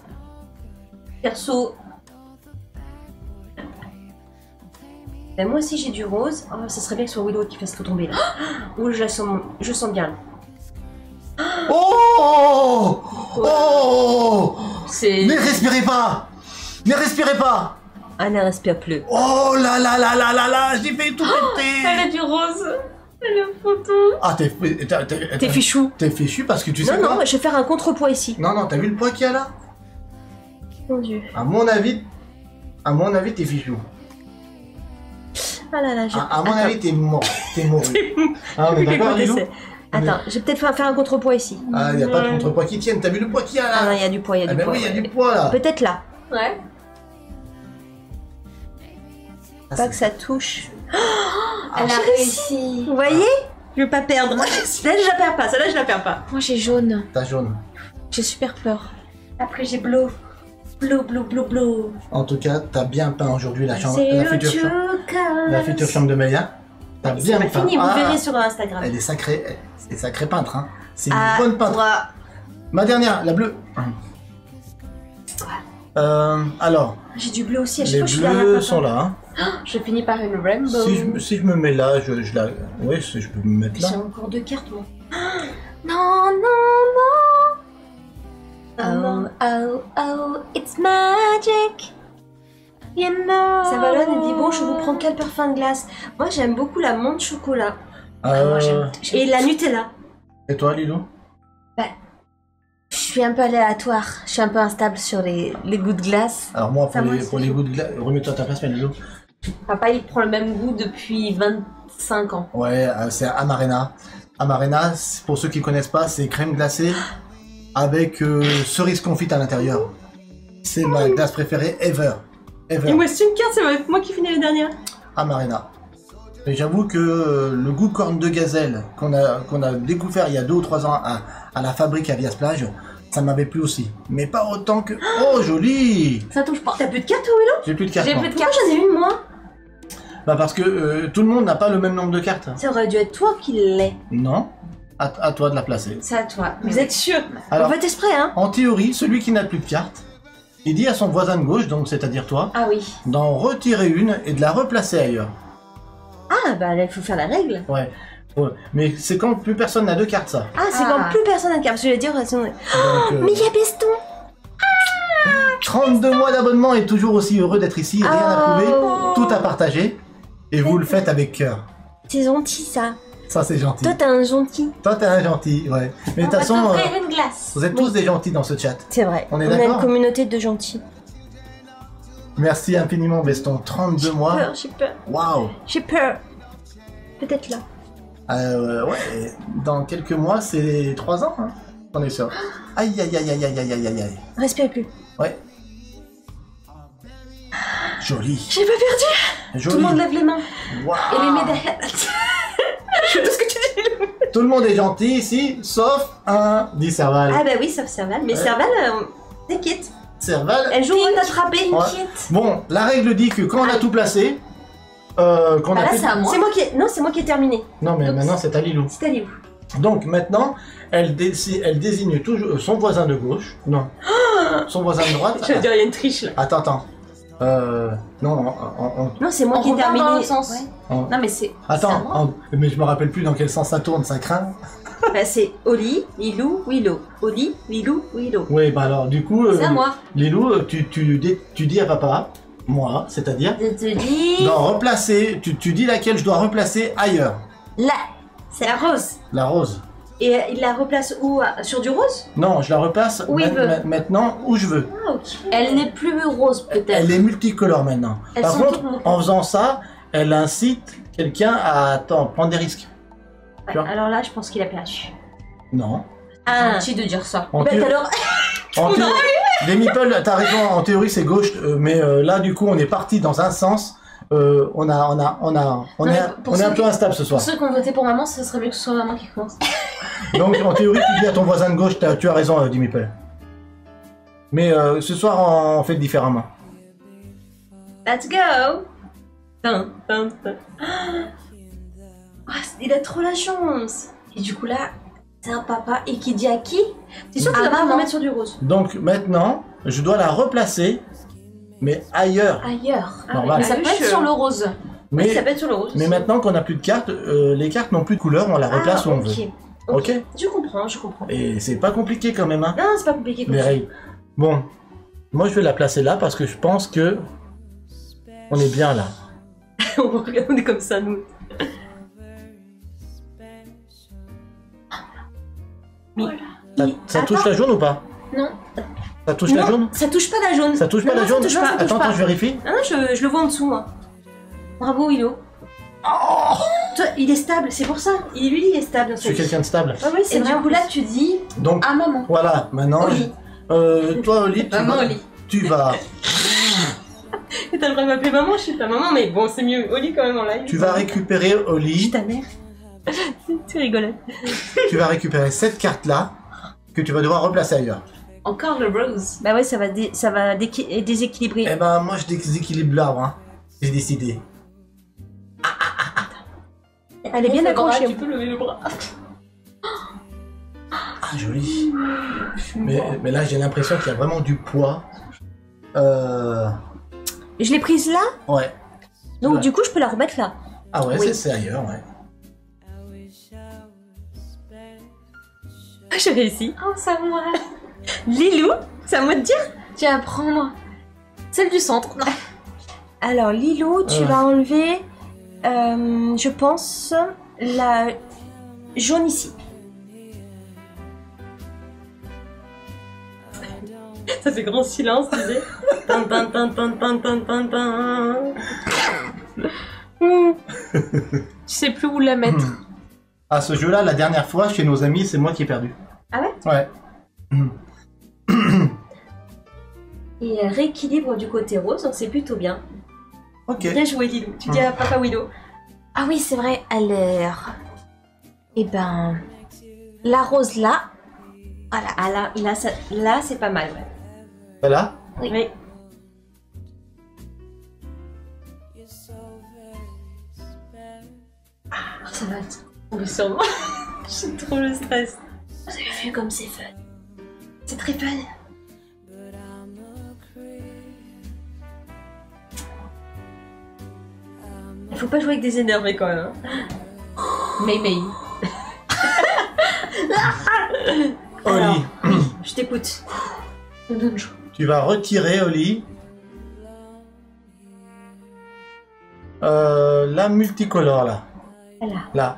perso. Ben, moi aussi j'ai du rose. Oh, ça serait bien que ce soit Willow qui fasse tout tomber là. Oh, je sens bien. Oh! Oh! C'est... Ne respirez pas! Ne respirez pas! Ah, ne respire plus. Oh là là là là là là! J'ai fait tout péter! Elle a du rose. Elle a une photo. Ah, T'es fichou. T'es fichu parce que tu sais Non, quoi? non, je vais faire un contrepoids ici. Non, t'as vu le poids qu'il y a là? Mon dieu. À mon avis, t'es fichu. Ah là là, À mon avis, t'es mort. T'es mort. Ah, on est d'accord, Lilou? Attends, je vais peut-être faire un contrepoids ici. Ah, il y a pas de contrepoids qui tienne. T'as vu le poids qu'il y a Ah non, là? il y a du poids, il y a Ah du ben poids. oui, il y a du poids là. Peut-être là. Ouais. Pas que ça touche. Elle a réussi. Vous voyez? Je vais pas perdre. Là, je la perds pas. Celle-là, je la perds pas. Moi j'ai jaune. T'as jaune. J'ai super peur. Après, j'ai bleu. Bleu, bleu, bleu, bleu. En tout cas, t'as bien peint aujourd'hui la C'est future chambre. La future chambre de Melia. T'as C'est bien pas peint. fini, vous Ah, verrez sur Instagram. Elle est sacrée. C'est sacré peintre, hein. C'est une Ah, bonne peintre. toi. Ma dernière, la bleue. Alors, J'ai du bleu aussi. À chaque les fois, je suis derrière bleus papa. sont là. Hein. Je finis par une rainbow. Si je me mets là, je la. Oui, je peux me mettre J'ai là. encore 2 cartes, moi. Non, non, non. Oh, oh, oh, it's magic. You know. Ça ballonne et dit bon, je vous prends quel parfum de glace? Moi, j'aime beaucoup la menthe chocolat. Moi, j'aime- Et la Nutella. Et toi, Lilou? Je suis un peu aléatoire. Je suis un peu instable sur les goûts de glace. Alors moi, Ça, moi pour aussi. les goûts de glace, remets-toi à ta place, Lilou. Papa, il prend le même goût depuis 25 ans. Ouais, c'est Amarena. Amarena, pour ceux qui connaissent pas, c'est crème glacée avec cerise confite à l'intérieur. C'est ma glace préférée ever. Il me reste une carte, c'est moi qui finis la dernière. Amarena. Et j'avoue que le goût corne de gazelle qu'on a découvert il y a 2 ou 3 ans à la fabrique à Vias-Plage, ça m'avait plu aussi. Mais pas autant que... Oh, joli! Ça touche pas. T'as plus de cartes, Willow? J'ai plus de cartes. J'ai moi. plus de Pourquoi cartes. j'en ai une, moi? Bah parce que tout le monde n'a pas le même nombre de cartes. Ça aurait dû être toi qui l'ai. Non. À toi de la placer. C'est à toi. Vous êtes sûr? Alors, On va exprès, hein? en théorie, celui qui n'a plus de cartes, il dit à son voisin de gauche, donc c'est-à-dire toi, Ah oui. d'en retirer une et de la replacer ailleurs. Ah, bah là, il faut faire la règle. Ouais. Ouais. Mais c'est quand plus personne n'a de cartes, ça. Ah, c'est Ah. quand plus personne n'a de carte. Je vais dire, sinon... Donc, Mais il y a Beston! 32 mois d'abonnement et toujours aussi heureux d'être ici, rien à prouver, tout à partager. Et vous le faites avec cœur. C'est gentil, ça. Ça, c'est gentil. Toi, t'es un gentil. Toi, t'es un gentil, ouais. Mais de toute façon, une glace. vous êtes tous des gentils dans ce chat. C'est vrai. On est a une d'accord? communauté de gentils. Merci infiniment, Beston. 32 mois. J'ai peur. Waouh! J'ai peur. Peut-être là. Ouais, dans quelques mois, c'est 3 ans, hein. On est sûr. Aïe, aïe, aïe, aïe, aïe, aïe, aïe, aïe, aïe. Respirez plus. Ouais. Joli. J'ai pas perdu. Joli. Tout le monde lève les mains. Waouh. Et les met derrière. Je sais pas ce que tu dis. Tout le monde est gentil ici, sauf un, dit Serval. Ah bah oui, sauf Serval. Mais Ouais. Serval, t'inquiète. Serval. Elle joue à t'attraper. Ouais. Bon, la règle dit que quand on a tout placé, qu'on Bah a là, fait- c'est à moi. C'est moi qui ai... Non, c'est moi qui ai terminé. Non, mais Donc, maintenant c'est à Lilou. C'est à où? Donc maintenant, elle désigne toujours son voisin de gauche. Non. Son voisin de droite. Je veux dire, il y a une triche là. Attends. Non, Non, c'est moi On qui ai regarde terminé. dans l'autre sens. Ouais. on- Non mais c'est... Attends, mais je me rappelle plus dans quel sens ça tourne, ça craint. Bah, c'est Oli, Lilou, Willow. Oli, Lilou, Willow. Oui, bah alors du coup, C'est à moi. Lilou, tu dis à papa, moi, c'est-à-dire, Je te dis... d'en replacer, tu dis laquelle je dois replacer ailleurs. Là. C'est la rose. La rose. Et il la replace où? Sur du rose? Non, je la replace Où il veut. maintenant où je veux. Ah, ok. Elle n'est plus rose peut-être. Elle est multicolore maintenant. Elles Par sont contre, toutes multicolores. en faisant ça, elle incite quelqu'un à prendre des risques. Tu vois? Alors là, je pense qu'il a perdu. Non. Ah. Gentil de dire ça. En Bah, théo- alors... en théo- les meeples, t'as raison, en théorie c'est gauche, mais là du coup on est parti dans un sens. On est mais on pour est un ceux peu instable ce soir. Pour ceux qui ont voté pour maman, ce serait mieux que ce soit maman qui commence. Donc en théorie tu dis à ton voisin de gauche, tu as raison, Meeple. Mais ce soir, on fait différemment. Let's go. Tin, tin, tin. Ah, il a trop la chance. Et du coup là, c'est un papa et qui dit à qui? T'es sûr que tu vas pas maman. remettre sur du rose? Donc maintenant, je dois la replacer, mais ailleurs. Ailleurs. Normal. Mais ça peut être sur le rose. Oui, Mais, ça peut être sur le rose. mais aussi. maintenant qu'on n'a plus de cartes, les cartes n'ont plus de couleur, on la replace où on veut. Ok. Je comprends, je comprends. Et c'est pas compliqué quand même, hein, Non, c'est pas compliqué comme les ça. règles. Bon, moi je vais la placer là parce que je pense que on est bien là. On est comme ça, nous. Ça touche la jaune ou pas? Non. Ça touche la jaune? Ça touche pas la jaune. Ça touche pas Non, la jaune? Ça touche pas. Attends, attends, je vérifie. Ah non, je le vois en dessous, moi. Bravo, Willow. Toi, il est stable, c'est pour ça. Lui, il est stable. Je suis quelqu'un de stable. Ah oui, c'est Et vrai. du En coup plus. là, tu dis Donc à maman. voilà, maintenant, Oli. toi Oli, Maman, Oli. tu vas, T'as le droit de m'appeler maman, je suis pas maman, mais bon, c'est mieux. Oli quand même en live. tu vas récupérer Oli, ta mère. Tu rigoles. tu vas récupérer cette carte là que tu vas devoir replacer ailleurs. Encore le rose. Bah ouais, ça va déséquilibrer. Eh ben moi je déséquilibre l'arbre, hein. J'ai décidé. Elle est bien accrochée. Tu peux lever le bras. Ah joli. Mais là j'ai l'impression qu'il y a vraiment du poids. Je l'ai prise là, Ouais. donc Ouais. du coup je peux la remettre là. Ah ouais, Oui. c'est ailleurs, ouais. J'ai réussi. Oh, c'est à moi. Lilou, c'est à moi de dire. Tu vas prendre celle du centre. Alors Lilou, tu Ouais. vas enlever, je pense, la jaune ici. Ça fait grand silence, tu sais. Tin, tin, tin, tin, tin, tin, tin, tin. Tu sais plus où la mettre. Ah ce jeu là, la dernière fois chez nos amis, c'est moi qui ai perdu. Ah ouais? Ouais. Et elle rééquilibre du côté rose, donc c'est plutôt bien. Ok. Bien joué, Lilou. Tu dis à papa Willow. Ah oui, c'est vrai, à l'air. Eh ben, la rose là. Voilà. Ah là c'est pas mal, ouais. Voilà. Oui. Ah, ça va tomber sur moi. J'ai trop le stress. Vous avez vu comme c'est fun. C'est très fun. Il faut pas jouer avec des énervés quand même. Mais. Oli, Je t'écoute. tu vas retirer Oli. La multicolore là. Voilà. Là.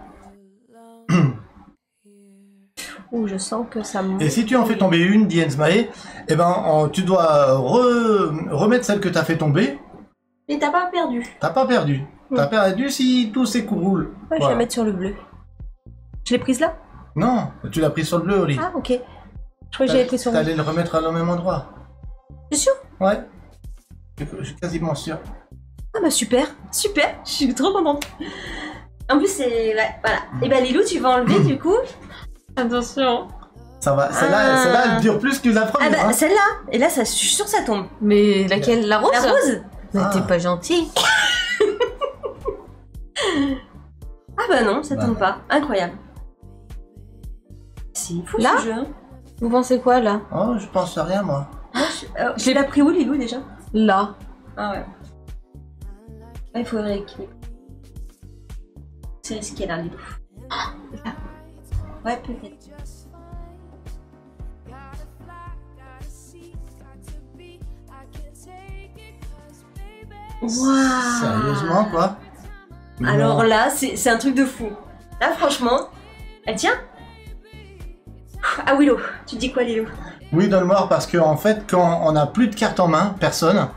Ouh, je sens que ça me. Et si tu en fais tomber une, dit Enzmae, eh ben tu dois remettre celle que t'as fait tomber. Mais t'as pas perdu. T'as pas perdu. T'as perdu si tout s'écoule. Ouais, je vais Voilà. la mettre sur le bleu. Je l'ai prise là? Non, tu l'as pris sur le bleu, Oli. Ah, ok. Je crois que j'avais pris sur le bleu. T'allais le remettre à le même endroit. T'es sûr? Ouais. Je suis quasiment sûr. Ah bah super. Super, je suis trop contente. En plus, c'est. Ouais, voilà. Et bah, Lilou, tu vas enlever du coup. Attention. Ça va. Celle-là, elle dure plus que la Ah première. bah, hein. celle-là. Et là, ça, je suis sûre que ça tombe. Mais laquelle? La rose? La rose. Mais Ah. t'es pas gentil. Ah bah non, ça Bah tombe non. pas. Incroyable. C'est fou Là ce jeu. Hein. Vous pensez quoi là? Oh, je pense à rien, moi. Je l'ai pris où, Lilou, déjà? Là. Ah ouais. Ah, il faut rééquilibrer. C'est risqué là, Lilou. Là. Ouais, peut-être. Waouh. Sérieusement, quoi. Alors Non. là, c'est un truc de fou. Là, franchement, elle tient. Ah Willow, tu dis quoi, Lilou? Oui, dans le mort, parce que en fait, quand on n'a plus de cartes en main, personne,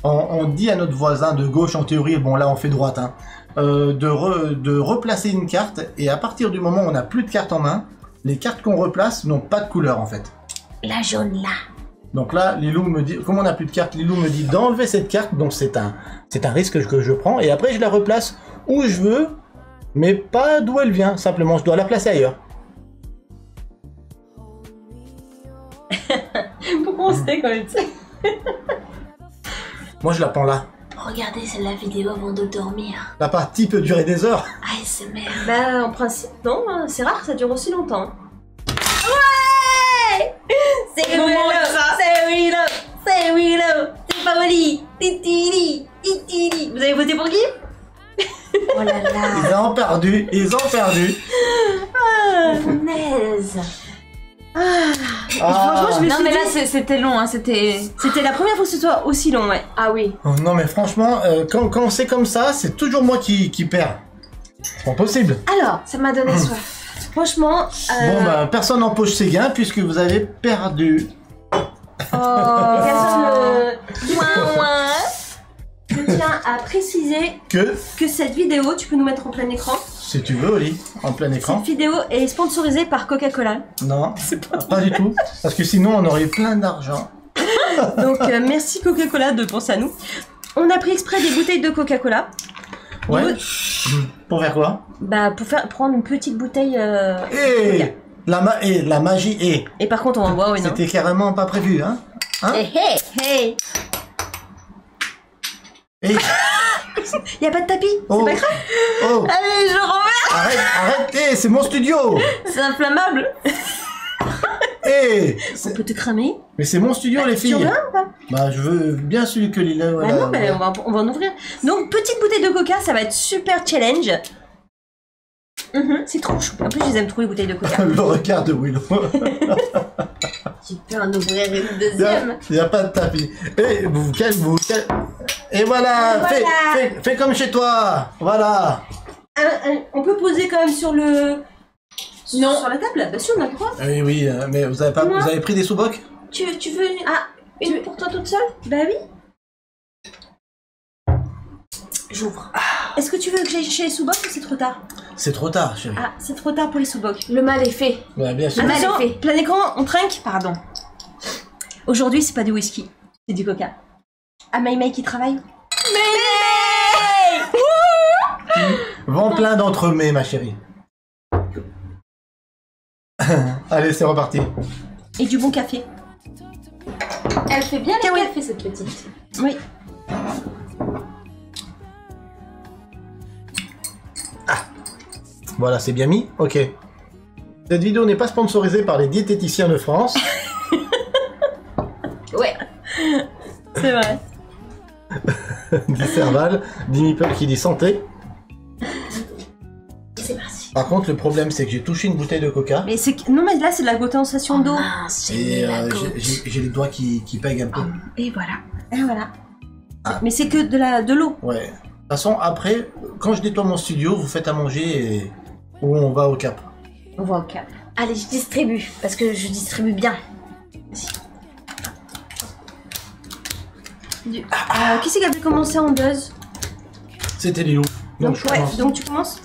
on dit à notre voisin de gauche, en théorie, bon là on fait droite, hein, de replacer une carte, et à partir du moment où on n'a plus de cartes en main, les cartes qu'on replace n'ont pas de couleur en fait. La jaune là. Donc là, Lilou me dit, comme on n'a plus de carte, Lilou me dit d'enlever cette carte, donc c'est un risque que je prends, et après je la replace où je veux, mais pas d'où elle vient, simplement je dois la placer ailleurs. Pourquoi on se C'est quand même ça. Moi, je la prends là. Regardez, c'est la vidéo avant de dormir. La partie peut durer des heures. ASMR. Bah, en principe, non, hein, c'est rare que ça dure aussi longtemps. C'est Willow, c'est Willow, c'est Willow, c'est Paoli, titili, titili. Vous avez voté pour qui? Oh là là. Ils ont perdu. Ils ont perdu. Punaise. Franchement, je me Non suis mais dit, là c'était long, hein, c'était... c'était la première fois que ce soit aussi long, ouais. Ah oui. Oh, non, mais franchement, quand c'est comme ça, c'est toujours moi qui perds. C'est pas possible. Alors, Ça m'a donné soif. franchement, Bon, bah, personne n'empoche ses gains puisque vous avez perdu. personne, Ouin, ouin. je tiens à préciser Que, que cette vidéo, tu peux nous mettre en plein écran. si tu veux, Oli, en plein écran. Cette vidéo est sponsorisée par Coca-Cola. Non, pas du tout. Parce que sinon, on aurait plein d'argent. Donc, merci Coca-Cola de penser à nous. On a pris exprès des bouteilles de Coca-Cola. Ouais. Pour faire quoi? Bah, pour prendre une petite bouteille. Et la magie est. Et par contre, on va voir, oui, non. C'était carrément pas prévu, hein? Hey, hey, hey. Et... Y a pas de tapis, Oh. c'est pas grave. Oh, Allez, je remets. arrêtez, c'est mon studio. C'est inflammable. Eh, On peut te cramer. mais c'est mon studio, les Tu filles. en veux un ou pas? Bah, je veux bien celui que Lila. Bah non, bah, on va en ouvrir. Donc, petite bouteille de coca, ça va être super challenge. C'est trop chou. En plus, je les aime trop, les bouteilles de coca. Le regard de Willow. Tu peux en ouvrir une Il deuxième. n'y a pas de tapis. Et vous calmez. Et voilà, Voilà. Fais comme chez toi. Voilà. On peut poser quand même sur le... Non. Sur la table? Bah si, on a le droit. Oui, oui, mais vous avez pas, Moi. vous avez pris des sous-bocs? Tu veux une... Ah, Une pour toi toute seule? bah oui. J'ouvre. Est-ce que tu veux que j'aille chez les sous-bocs ou c'est trop tard? C'est trop tard, chérie. Ah, c'est trop tard pour les sous-bocs. Le mal est fait. Ouais, bien sûr. Ah, mal Attention, est fait. plein écran, on trinque? Pardon. Aujourd'hui, c'est pas du whisky, c'est du coca. Ah, Maï qui travaille? Vends plein d'entremets, ma chérie. Allez, c'est reparti. Et du bon café. Elle fait bien les Ah oui. cafés, cette petite. Oui. Voilà, c'est bien mis. Ok. Cette vidéo n'est pas sponsorisée par les diététiciens de France. Ouais. C'est vrai. Dit Serval, dit Meeple qui dit santé. C'est parti. Par contre, le problème, c'est que j'ai touché une bouteille de coca. Mais c'est que... Non, mais là, c'est de la goûtation d'eau. Mince, j'ai Et mis la goutte. j'ai les doigts qui pèguent un peu. Et voilà. Et voilà. Ah. Mais c'est que de l'eau. Ouais. De toute façon, après, quand je nettoie mon studio, vous faites à manger et... ou on va au cap. On voit au cap. Allez, je distribue, parce que je distribue bien. Qui c'est qui avait commencé en buzz? C'était Lilou. Donc, je ouais, commence. donc tu commences?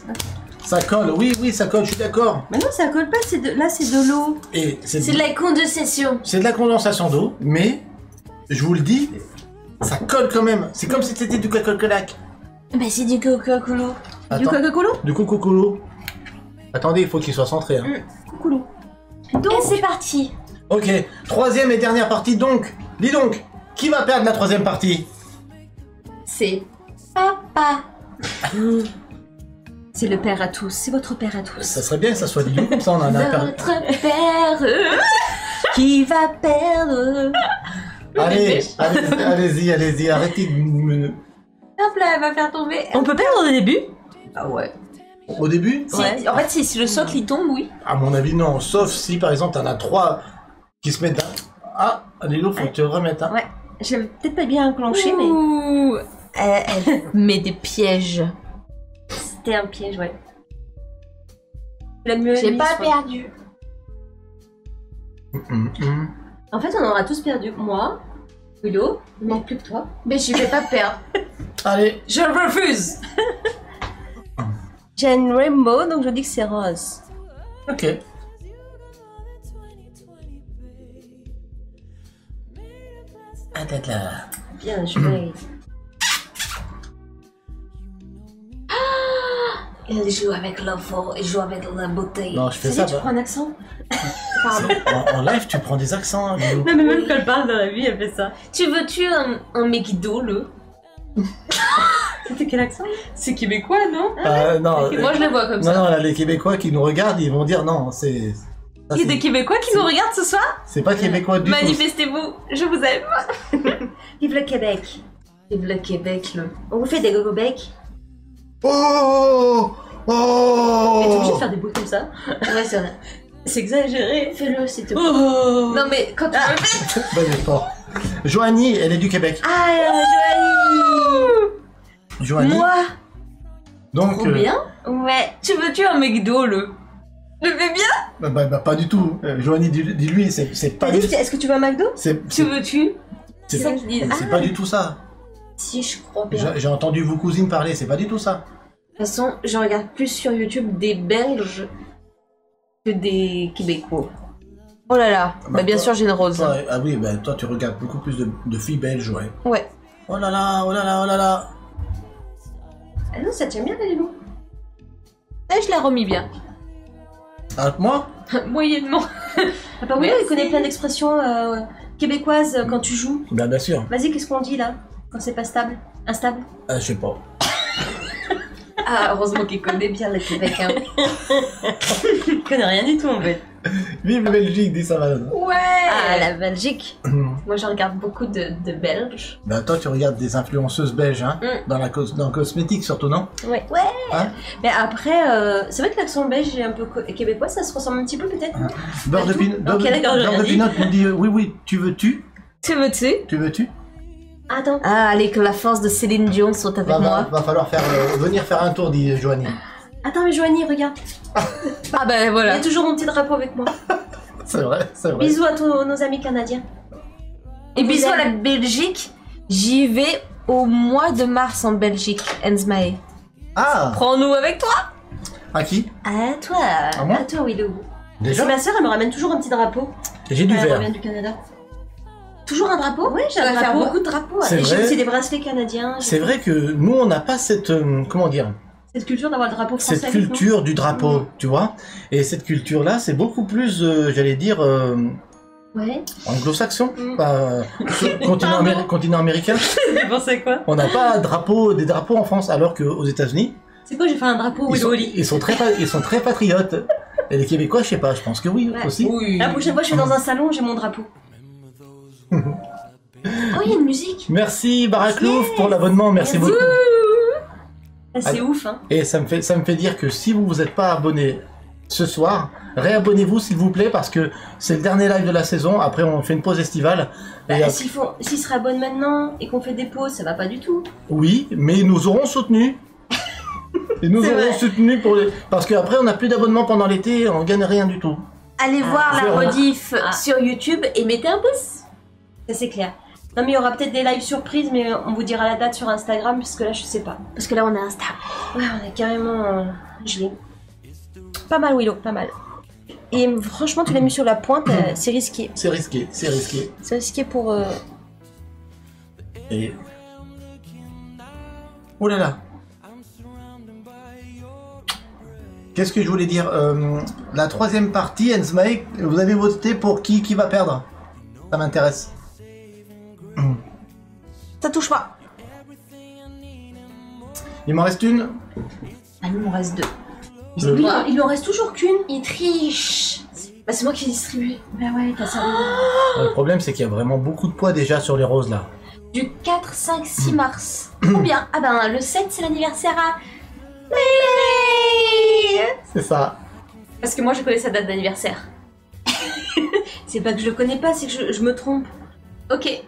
Ça colle, oui, ça colle, je suis d'accord. Mais non, ça colle pas, là c'est de l'eau. Et C'est de la condensation. c'est de la condensation d'eau, mais je vous le dis, ça colle quand même. C'est comme si c'était du Coca-Cola. Bah c'est du Coca-Cola. Du Attends, Coca-Cola? du Coca-Cola. Attendez, il faut qu'il soit centré. Hein. Coulou. Donc, Et c'est parti. Ok, troisième et dernière partie donc. Dis donc, qui va perdre la troisième partie? C'est papa. c'est le père à tous, c'est votre père à tous. Ça serait bien que ça soit Lilou, comme ça on en a perdu. Notre père. Qui va perdre? Allez-y, arrêtez de me... Hop là, elle va faire tomber. On peut perdre au début? Ah ouais. Au début? Ouais. En fait, si le socle il tombe, oui. À mon avis, non. Sauf si, par exemple, t'en as 3 qui se mettent... Ah, Lilo, faut que tu le remettes. Hein. Ouais. J'aime peut-être pas bien enclenché, mais Ouh. Elle met des pièges. c'était un piège, ouais. La mieux J'ai mise, pas quoi. perdu. En fait, on aura tous perdu. Moi, Willow, non plus que toi. Mais je vais pas perdre. Allez, Je refuse. J'ai une rainbow, donc je dis que c'est rose. ok. Ah, t'es là. Bien, je vais. Il joue avec l'enfant, il joue avec la bouteille. Non, je fais Tu ça. sais, tu prends un accent? Pardon. En live, tu prends des accents, Lilou. Non, mais même quand elle parle dans la vie, elle fait ça. Tu veux-tu un McDo, le C'était quel accent? C'est québécois, non? Non, Moi, je le vois comme non, ça. non, là, les Québécois qui nous regardent, ils vont dire non, ça, Il y a des Québécois qui nous regardent ce soir. c'est pas québécois du tout. Manifestez-vous, je vous aime. Vive le Québec. Vive le Québec, le. On vous fait des gogo-bec. Oh Mais t'es obligé de Oh faire des bruits comme ça? Ouais, c'est vrai. C'est exagéré. Fais-le, s'il te plaît. Oh. Non, mais quand tu Ah. le fais. Bon effort. Joanie, elle est du Québec. Ah, Joanie. Moi, Donc, trop bien. Ouais. Tu veux-tu un McDo, le fais bien. bah, pas du tout. Joanie, dis-lui, c'est pas T'as du dit, est-ce que tu veux un McDo? c'est Tu veux-tu c'est C'est ça qu'ils disent. c'est pas du tout ça. Si, je crois bien. J'ai entendu vos cousines parler, c'est pas du tout ça. De toute façon, je regarde plus sur YouTube des Belges que des Québécois. Oh là là, bah bien toi- sûr j'ai une rose. Toi, ah oui, bah toi tu regardes beaucoup plus de filles belges, ouais. Ouais. Oh là là, oh là là, oh là là. Ah non, ça tient bien, les loups. Et je l'ai remis bien. Ah, moi Moyennement. Ah bah oui, Merci. il connaît plein d'expressions québécoises quand tu joues. Bah bien sûr. Vas-y, qu'est-ce qu'on dit là? Quand c'est pas stable? Instable? Ah, je sais pas. Ah, heureusement qu'il connaît bien le Québec. Hein. Il connaît rien du tout en fait. Vive la Belgique, dit ça va. Ouais! Ah, la Belgique. Moi je regarde beaucoup de Belges. Bah toi tu regardes des influenceuses belges, hein, dans le cosmétique surtout, non? Ouais. Hein? Mais après, c'est vrai que l'accent belge et un peu québécois, ça se ressemble un petit peu peut-être. Beurre de tout. pinot, Ok, d'accord, j'ai rien dit. nous dit oui, tu veux-tu? Tu veux-tu Tu veux-tu? Attends. Ah, allez, que la force de Céline Dion soit avec moi. Va falloir venir faire un tour, dit Joanie. Attends, mais Joanie, regarde. Ah bah Il y voilà. a toujours mon petit drapeau avec moi. C'est vrai, c'est vrai. Bisous à tous nos amis canadiens. Et bisous Vous à la aime. Belgique. J'y vais au mois de mars en Belgique, Ensmae. Ah, Prends-nous avec toi. à qui? À toi. À moi À toi, Willow. Déjà? C'est ma soeur, elle me ramène toujours un petit drapeau. J'ai du quand elle verre. revient du Canada. Toujours un drapeau? Oui, j'ai Tu vas faire beaucoup beaucoup de drapeaux. C'est Et j'ai vrai. aussi des bracelets canadiens. C'est vrai que nous on n'a pas cette comment dire, Cette culture d'avoir le drapeau français. cette avec nous. culture du drapeau, Mm. tu vois. Et cette culture là, c'est beaucoup plus, j'allais dire, Ouais. anglo-saxon, Mm. pas continent américain. Vous pensez quoi? On n'a pas des drapeaux en France, alors qu'aux États-Unis, C'est quoi, j'ai fait un drapeau Willow Oli. ils sont très patriotes. Et les Québécois, je sais pas, je pense que oui Ouais. aussi. Oui. La prochaine fois, je suis dans un salon, j'ai mon drapeau. Oh, il y a une musique. Merci Baraclouf pour l'abonnement, merci Merci. beaucoup. Ah, c'est ouf, hein. Et ça me fait dire que si vous vous êtes pas abonné ce soir, réabonnez-vous s'il vous plaît parce que c'est le dernier live de la saison. Après, on fait une pause estivale. Bah, Et s'ils se réabonnent maintenant et qu'on fait des pauses, ça va pas du tout. oui, mais ils nous auront soutenus. Ils nous C'est auront vrai. soutenus parce qu'après, on n'a plus d'abonnement pendant l'été, on gagne rien du tout. Allez voir la Voilà. rediff Ah. sur YouTube et mettez un pouce. Ça, c'est clair. Non, mais il y aura peut-être des lives surprises, mais on vous dira la date sur Instagram, parce que là, je sais pas. Parce que là on a Insta. Ouais, on est carrément gelé. Pas mal, Willow, pas mal. Et franchement, tu l'as mis sur la pointe, c'est risqué. C'est risqué, c'est risqué. C'est risqué pour. Et... Oh là là. Qu'est-ce que je voulais dire la troisième partie, Ensmae, vous avez voté pour qui va perdre? Ça m'intéresse. Ça touche pas. Il m'en reste une. Ah, il m'en reste deux. Je- Lui, il en reste toujours qu'une. Il triche. Bah c'est moi qui ai distribué. Bah ouais, t'as ça. Le problème, c'est qu'il y a vraiment beaucoup de poids déjà sur les roses là. Du 4, 5, 6 mars. Trop bien. Ah ben le 7 c'est l'anniversaire à Lily. C'est ça. Parce que moi je connais sa date d'anniversaire. C'est pas que je le connais pas, c'est que je me trompe. Ok.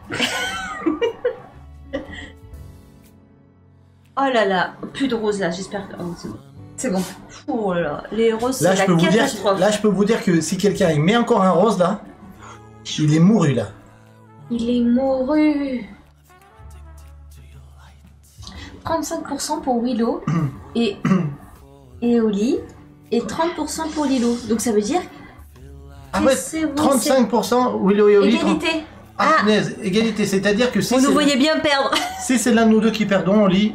Oh là là, plus de roses là, j'espère que. Oh, c'est bon. C'est bon. Oh là là, les roses, Là, c'est je peux la vous dire, catastrophe. là, je peux vous dire que si quelqu'un il met encore un rose là, il est mouru là. Il est mouru. 35% pour Willow et Oli et 30% pour Lilo. Donc ça veut dire Ah que ouais, c'est bon, 35% Willow et c'est Oli. égalité. Ah, punaise, égalité, c'est-à-dire que si Vous nous c'est voyez bien perdre. si c'est l'un de nous deux qui perdons, Oli,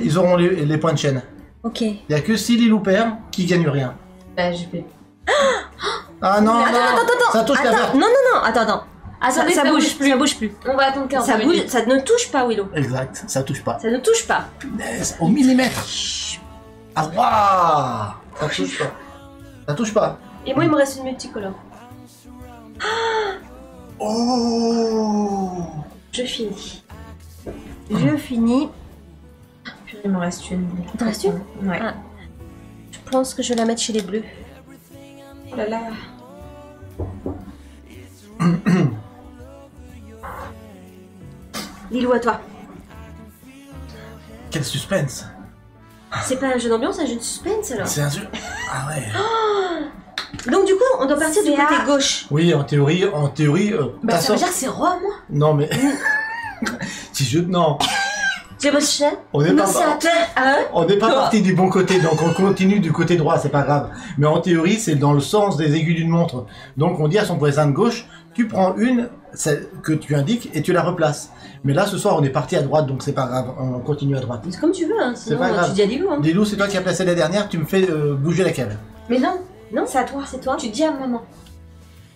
ils auront les points de chaîne. Ok. Il n'y a que si Lilou perd qui gagne rien. Bah je vais. Ah non, non, Attends, ça touche la attends, verte. non, attends. Attendez, ça bouge plus. Ça bouge plus. On va attendre 15 Ça bouge, minutes. ça ne touche pas, Willow. Exact, ça touche pas. Ça ne touche pas. Punaise, au millimètre. Ah waouh, ça touche pas. Ça touche pas. Et moi, il me reste une multicolore. Oh. Je finis. Je finis. Puis il me reste une. Il t'en reste une? Ouais. Ah. Je pense que je vais la mettre chez les bleus. Oh là là. Lilou, à toi. Quel suspense. C'est pas un jeu d'ambiance, c'est un jeu de suspense alors. C'est un jeu. Ah ouais. Donc du coup, on doit partir du C'est côté à- gauche. Oui, en théorie, Bah, t'as ça veut sorti- dire que c'est roi, moi. Non mais. Si je non, J'ai votre chien. on n'est Non, pas. c'est à terre. Hein? On n'est pas parti du bon côté, donc on continue du côté droit, c'est pas grave. Mais en théorie, c'est dans le sens des aiguilles d'une montre. Donc on dit à son voisin de gauche, tu prends une celle que tu indiques et tu la replaces. Mais là, ce soir, on est parti à droite, donc c'est pas grave, on continue à droite. C'est comme tu veux, hein. Sinon, pas grave. tu dis à Lilou. Hein. Dis-nous, c'est toi qui as placé la dernière, tu me fais bouger laquelle? Mais non, Non, c'est à toi. c'est toi. Tu dis à maman.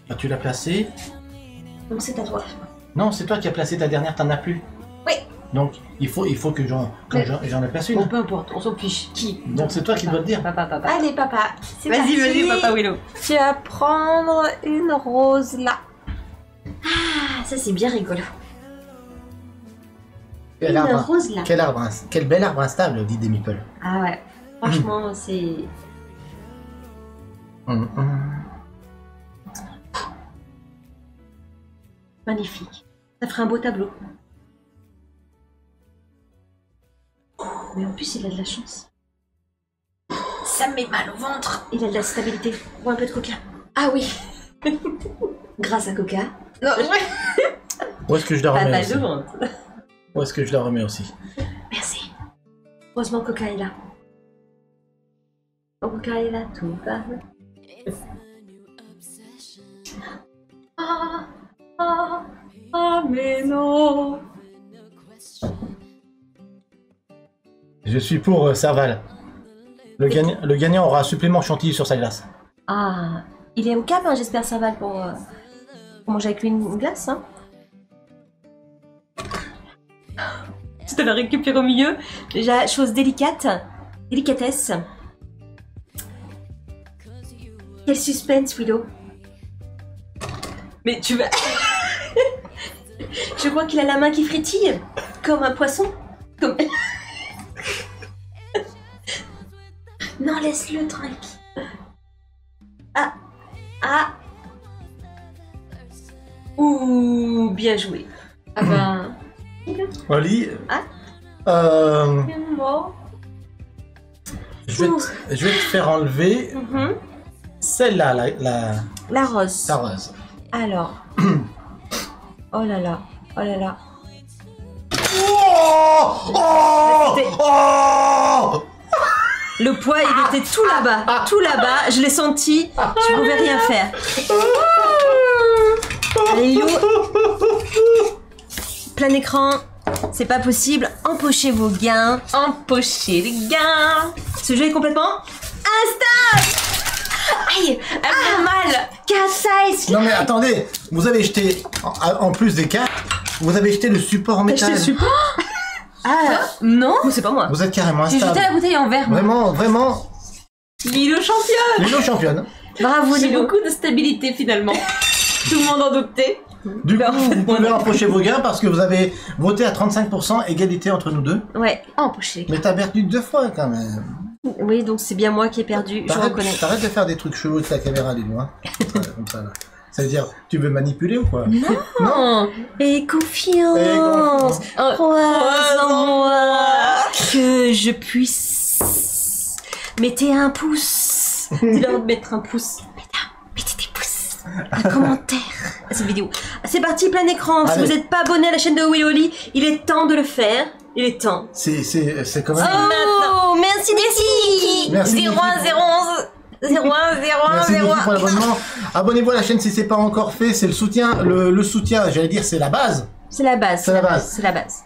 Ah, tu l'as placée. Donc c'est à toi. Non, c'est toi qui as placé ta dernière, t'en as plus. Oui. Donc il faut que j'en ai placé Bon, une. peu importe, on s'en fiche. Qui? Donc c'est toi qui dois le dire. Papa. Allez, papa. C'est Vas-y, parti. Papa Willow. Tu vas prendre une rose là. Ah, ça c'est bien rigolo. Quel Une arbre, rose là. quel bel arbre instable, dit des meeples. Ah ouais. Franchement, c'est... magnifique. Ça ferait un beau tableau. Mais en plus, il a de la chance. Ça me met mal au ventre. Il a de la stabilité. Ou un peu de coca. Ah oui. Grâce à coca. Non, Où est-ce que je la Pas remets mal aussi de ventre. Où est-ce que je la remets aussi? Merci. Heureusement, coca est là. Quand coca est là, tout va. mais non. Je suis pour Serval. Le gagnant aura un supplément chantilly sur sa glace. Ah, il est au cap, hein, j'espère, Serval, pour manger avec lui une glace. Hein. Je te la récupère au milieu. Déjà, chose délicate. Délicatesse. Quel suspense, Willow. Mais tu vas... Je crois qu'il a la main qui frétille. Comme un poisson. Comme... Non, laisse-le tranquille. Ah. Ouh, bien joué. Ah ben. Oli, Ah. Moi. je vais te faire enlever Mhm. celle-là, La rose. la rose. Alors. Oh là là. Oh là là. C'était- Le poids, il était tout là-bas. Tout là-bas. Je l'ai senti. Je pouvais rien faire. Allez, Lilou. Plein écran. C'est pas possible. Empochez vos gains. Empochez les gains. Ce jeu est complètement instable. Aïe. Elle fait mal. Casse. Non mais attendez, vous avez jeté, en plus des cartes, vous avez jeté le support en métal. Ah, non. Mais c'est pas moi. Vous êtes carrément J'ai jeté instable. la bouteille en verre. moi. Vraiment, Lilou championne. Lilo championne. Bravo, J'ai Lilou. beaucoup de stabilité finalement. Tout le monde en doutait. Du coup, en fait, vous pouvez empocher vos gains parce que vous avez voté à 35% égalité entre nous deux. Ouais, empoché. Mais t'as perdu 2 fois quand même. Oui, donc c'est bien moi qui ai perdu, je reconnais. T'arrêtes de faire des trucs chelous avec la caméra, Lilo. Hein. Comme ça, là. Ça veut dire, tu veux manipuler ou quoi? Non. Et confiance. Croise en moi que je puisse. Mettez un pouce. Dis-leur de mettre un pouce. Mettez des pouces. Un commentaire à cette vidéo. C'est parti, plein écran. Si Allez. vous n'êtes pas abonné à la chaîne de Willy, il est temps de le faire. Il est temps. C'est quand même... Oh, merci Niki. Merci, Niki. 0101 Merci Niki pour l'abonnement. Abonnez-vous à la chaîne si c'est pas encore fait. C'est le soutien, le soutien, j'allais dire, c'est la base. C'est la base. C'est la base. C'est la base.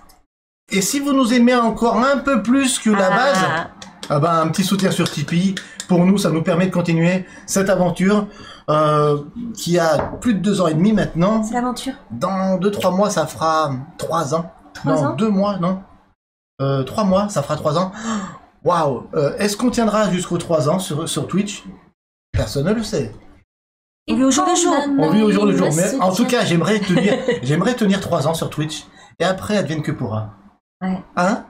Et si vous nous aimez encore un peu plus que la base, ah ben, un petit soutien sur Tipeee pour nous, ça nous permet de continuer cette aventure qui a plus de 2 ans et demi maintenant. C'est l'aventure. Dans 2-3 mois, ça fera 3 ans. 3 ans 2 mois, non 3 mois, ça fera 3 ans. Waouh. Est-ce qu'on tiendra jusqu'aux 3 ans sur Twitch? Personne ne le sait. On vit au jour le jour. On vit au jour le jour. Mais en tout cas, j'aimerais tenir 3 ans sur Twitch. Et après, advienne que pourra. Ouais. Hein?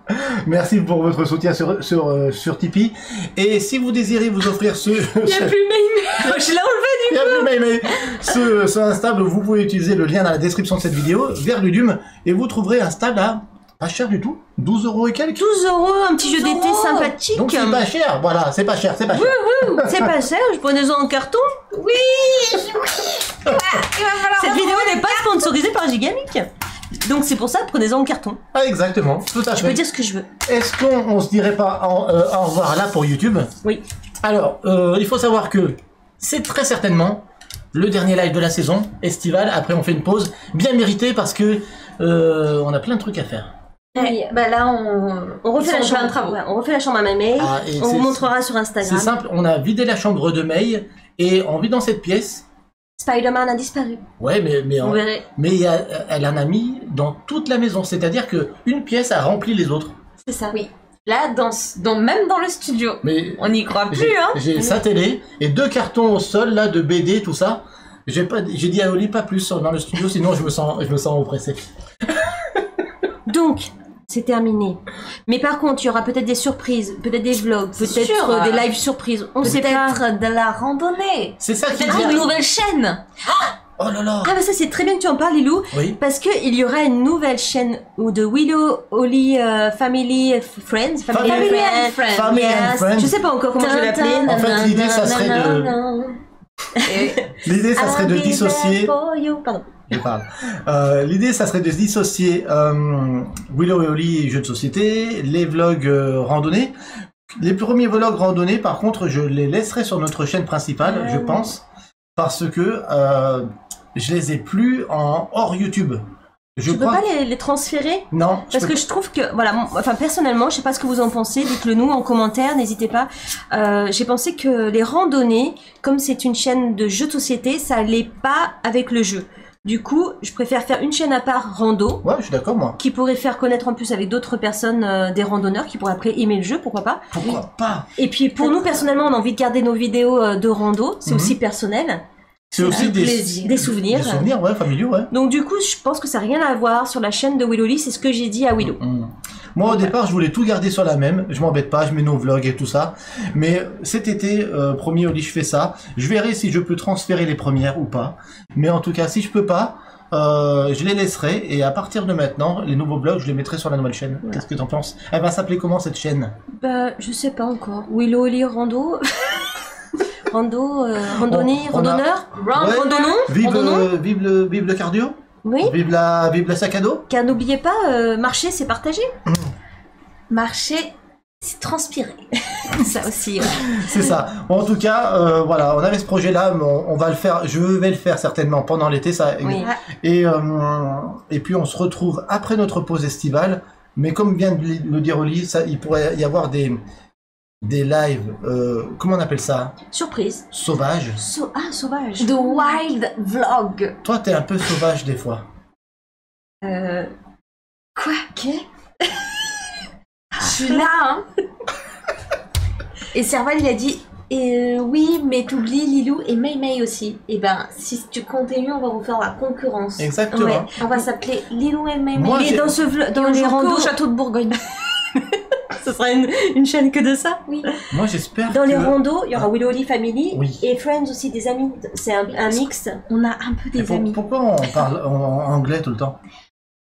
Merci pour votre soutien sur Tipeee. Et si vous désirez vous offrir ce... Il n'y a plus Maïmé. Je l'ai enlevé Il y a plus Maïmé. Ce instable, vous pouvez utiliser le lien dans la description de cette vidéo vers Ludum et vous trouverez un stable à pas cher du tout. 12 € et quelques. 12 €, un petit jeu d'été sympathique. Donc c'est pas cher. Voilà, c'est pas cher, c'est pas cher. C'est pas cher, je prenais-en en carton. Oui. Cette vidéo n'est pas sponsorisée par Gigamic. Donc c'est pour ça, prenez-en en carton. Ah, exactement, tout à Je fait. peux dire ce que je veux. Est-ce qu'on se dirait pas au revoir là pour YouTube? Oui. Alors, il faut savoir que c'est très certainement le dernier live de la saison estivale. Après, on fait une pause bien méritée parce que on a plein de trucs à faire. Oui, bah là On refait la chambre. travaux. Ouais, on refait la chambre à Maïmé. Ah, et On c'est- vous montrera sur C'est Instagram. simple, on a vidé la chambre de May et en vidant cette pièce, Spider-Man a disparu. ouais, Vous verrez. mais elle en a mis dans toute la maison. C'est-à-dire que une pièce a rempli les autres. C'est ça. Oui. Là, même dans le studio. Mais On n'y croit plus, j'ai hein. j'ai sa télé et 2 cartons au sol là de BD, tout ça. J'ai dit à Oli pas plus dans le studio, sinon je me sens oppressé. Donc, c'est terminé. Mais par contre, il y aura peut-être des surprises, peut-être des vlogs, peut-être sûr. des lives surprises. On sait pas. Peut-être de la randonnée. C'est ça qui Peut-être vient. une nouvelle chaîne. Oh là là. Ah bah ça c'est très bien que tu en parles, Lilou, Oui. parce que il y aura une nouvelle chaîne de Willow, Holly, Family Friends, Family and Friends. Family and Yes. Friends. Je sais pas encore comment je vais l'appeler. En fait, l'idée, ça serait L'idée, ça serait de dissocier. Pardon. Je parle. L'idée, ça serait de dissocier Willow et Holly jeux de société, les vlogs randonnées. Les premiers vlogs randonnées, par contre, je les laisserai sur notre chaîne principale, je pense, parce que je les ai plus en hors YouTube. Je Tu peux pas les transférer? Non. Parce que je trouve que, voilà, enfin personnellement, je sais pas ce que vous en pensez, dites-le nous en commentaire, n'hésitez pas. J'ai pensé que les randonnées, comme c'est une chaîne de jeux de société, ça allait pas avec le jeu. Du coup, je préfère faire une chaîne à part rando, Ouais, je suis d'accord, moi. qui pourrait faire connaître en plus avec d'autres personnes, des randonneurs, qui pourraient après aimer le jeu, pourquoi pas. Pourquoi pas? Et puis pour nous, personnellement, on a envie de garder nos vidéos de rando, c'est Mhm. aussi personnel, C'est aussi des souvenirs. Des souvenirs, ouais, familiaux, ouais. Donc du coup, je pense que ça n'a rien à voir sur la chaîne de Willow Lee, c'est ce que j'ai dit à Willow. Moi, au départ, je voulais tout garder sur la même. Je m'embête pas, je mets nos vlogs et tout ça. Mais cet été, premier Oli, je fais ça. Je verrai si je peux transférer les premières ou pas. Mais en tout cas, si je peux pas, je les laisserai. Et à partir de maintenant, les nouveaux vlogs, je les mettrai sur la nouvelle chaîne. Ouais. Qu'est-ce que t'en penses? Elle va s'appeler comment cette chaîne? Bah, je sais pas encore. Willow Lee Rando. Randonnée, On a- randonneur. Ouais. Randonnons. Vive, Randonnons. vive le cardio? Oui. Vive la sac à dos? Car n'oubliez pas, marcher, c'est partager. Marcher, c'est transpirer. Ça aussi, ouais. C'est ça. Bon, en tout cas, voilà, on avait ce projet-là, mais on va le faire. Je vais le faire certainement pendant l'été, ça. Oui. Et puis on se retrouve après notre pause estivale. Mais comme vient de le dire Oli, ça, il pourrait y avoir des lives. Comment on appelle ça? Surprise. Sauvages. Sauvage. The Wild Vlog. Toi, t'es un peu sauvage des fois. Quoi? Je suis là, hein. Et Serval, il a dit oui, mais t'oublies Lilou et May aussi. Et ben, si tu continues, on va vous faire la concurrence. Exactement. Ouais, on va s'appeler Lilou et May. Moi, Et j'ai- dans ce dans On les joue que randos, au château de Bourgogne. ce sera une chaîne que de ça. Oui. Moi, j'espère Dans que... les randos, il y aura Willow Lee Family Oui. et Friends aussi, des amis. C'est un mix. On a un peu Et des amis. pourquoi on parle en anglais tout le temps?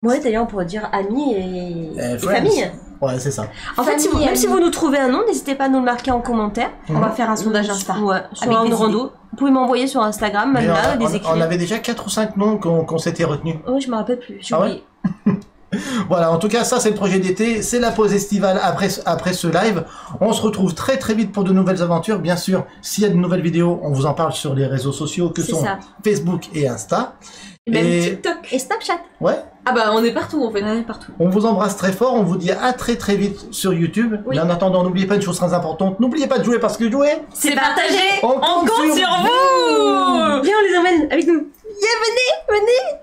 Ouais, d'ailleurs, on pourrait dire amis et Friends. famille. Ouais, c'est ça. En fait, si vous, Famille, même si amis. vous nous trouvez un nom, n'hésitez pas à nous le marquer en commentaire. On va faire un sondage Insta. Ouais, sur Avec un des rando. Vous pouvez m'envoyer sur Instagram, Mais même là, on, des on écrits. avait déjà 4 ou 5 noms qu'on s'était retenus. Oh, je me rappelle plus, j'ai Ah ouais oublié. Voilà, en tout cas, ça c'est le projet d'été, c'est la pause estivale après ce live. On se retrouve très très vite pour de nouvelles aventures. Bien sûr, s'il y a de nouvelles vidéos, on vous en parle sur les réseaux sociaux que C'est sont ça. Facebook et Insta. Même Et- TikTok. Et Snapchat. Ouais, Ah bah on est partout en fait. Ouais, partout. On vous embrasse très fort, on vous dit à très très vite sur YouTube. Oui. Mais en attendant, n'oubliez pas une chose très importante, n'oubliez pas de jouer parce que jouer, C'est partagé. on compte sur vous. Viens, on les emmène avec nous. Venez, venez.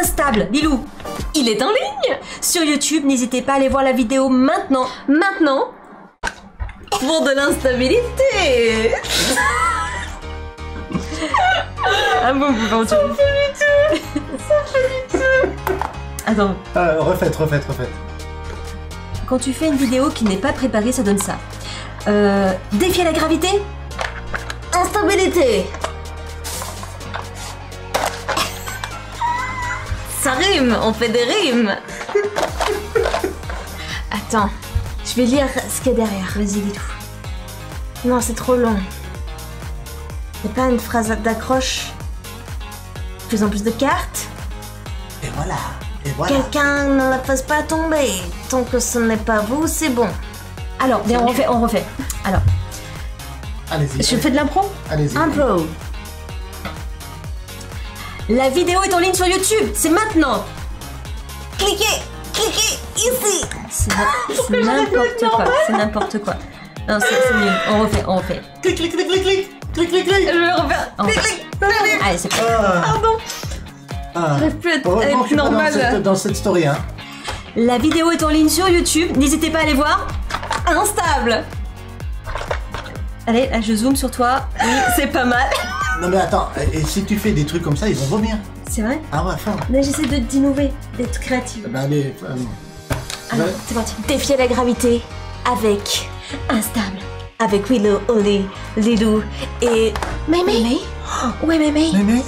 Instable, Lilou. Il est en ligne. Sur YouTube, n'hésitez pas à aller voir la vidéo maintenant. Maintenant. Pour de l'instabilité. Ah bon, bon, tu... Attends, refaites. quand tu fais une vidéo qui n'est pas préparée, ça donne ça. Défier la gravité. Instabilité. Ça rime, on fait des rimes. Attends, je vais lire ce qu'il y a derrière. Vas-y, dis tout. Non, c'est trop long. C'est pas une phrase d'accroche. Plus en plus de cartes. Et voilà. Quelqu'un ne la fasse pas tomber. Tant que ce n'est pas vous, c'est bon. Alors, bien, on refait. Alors, Allez-y. je fais de l'impro. Allez-y. Impro. La vidéo est en ligne sur YouTube, c'est maintenant. Cliquez ici. C'est n'importe quoi, c'est n'importe quoi. Non, c'est nul, on refait. Clic. Je vais le refaire. On refait. Allez, c'est parti. J'arrive plus à Heureusement que je être suis pas normale. dans cette story, hein. La vidéo est en ligne sur YouTube, n'hésitez pas à aller voir. Instable. Allez, là je zoome sur toi. Oui, c'est pas mal. Non mais attends, et si tu fais des trucs comme ça, ils vont vomir. C'est vrai. Ah ouais, fin. Là j'essaie d'innover, d'être créative. Bah allez, Alors, ouais. c'est parti. Défier la gravité avec Instable. Willow, Oli, Lilou et Mémé. Ouais, mémé. Mémé.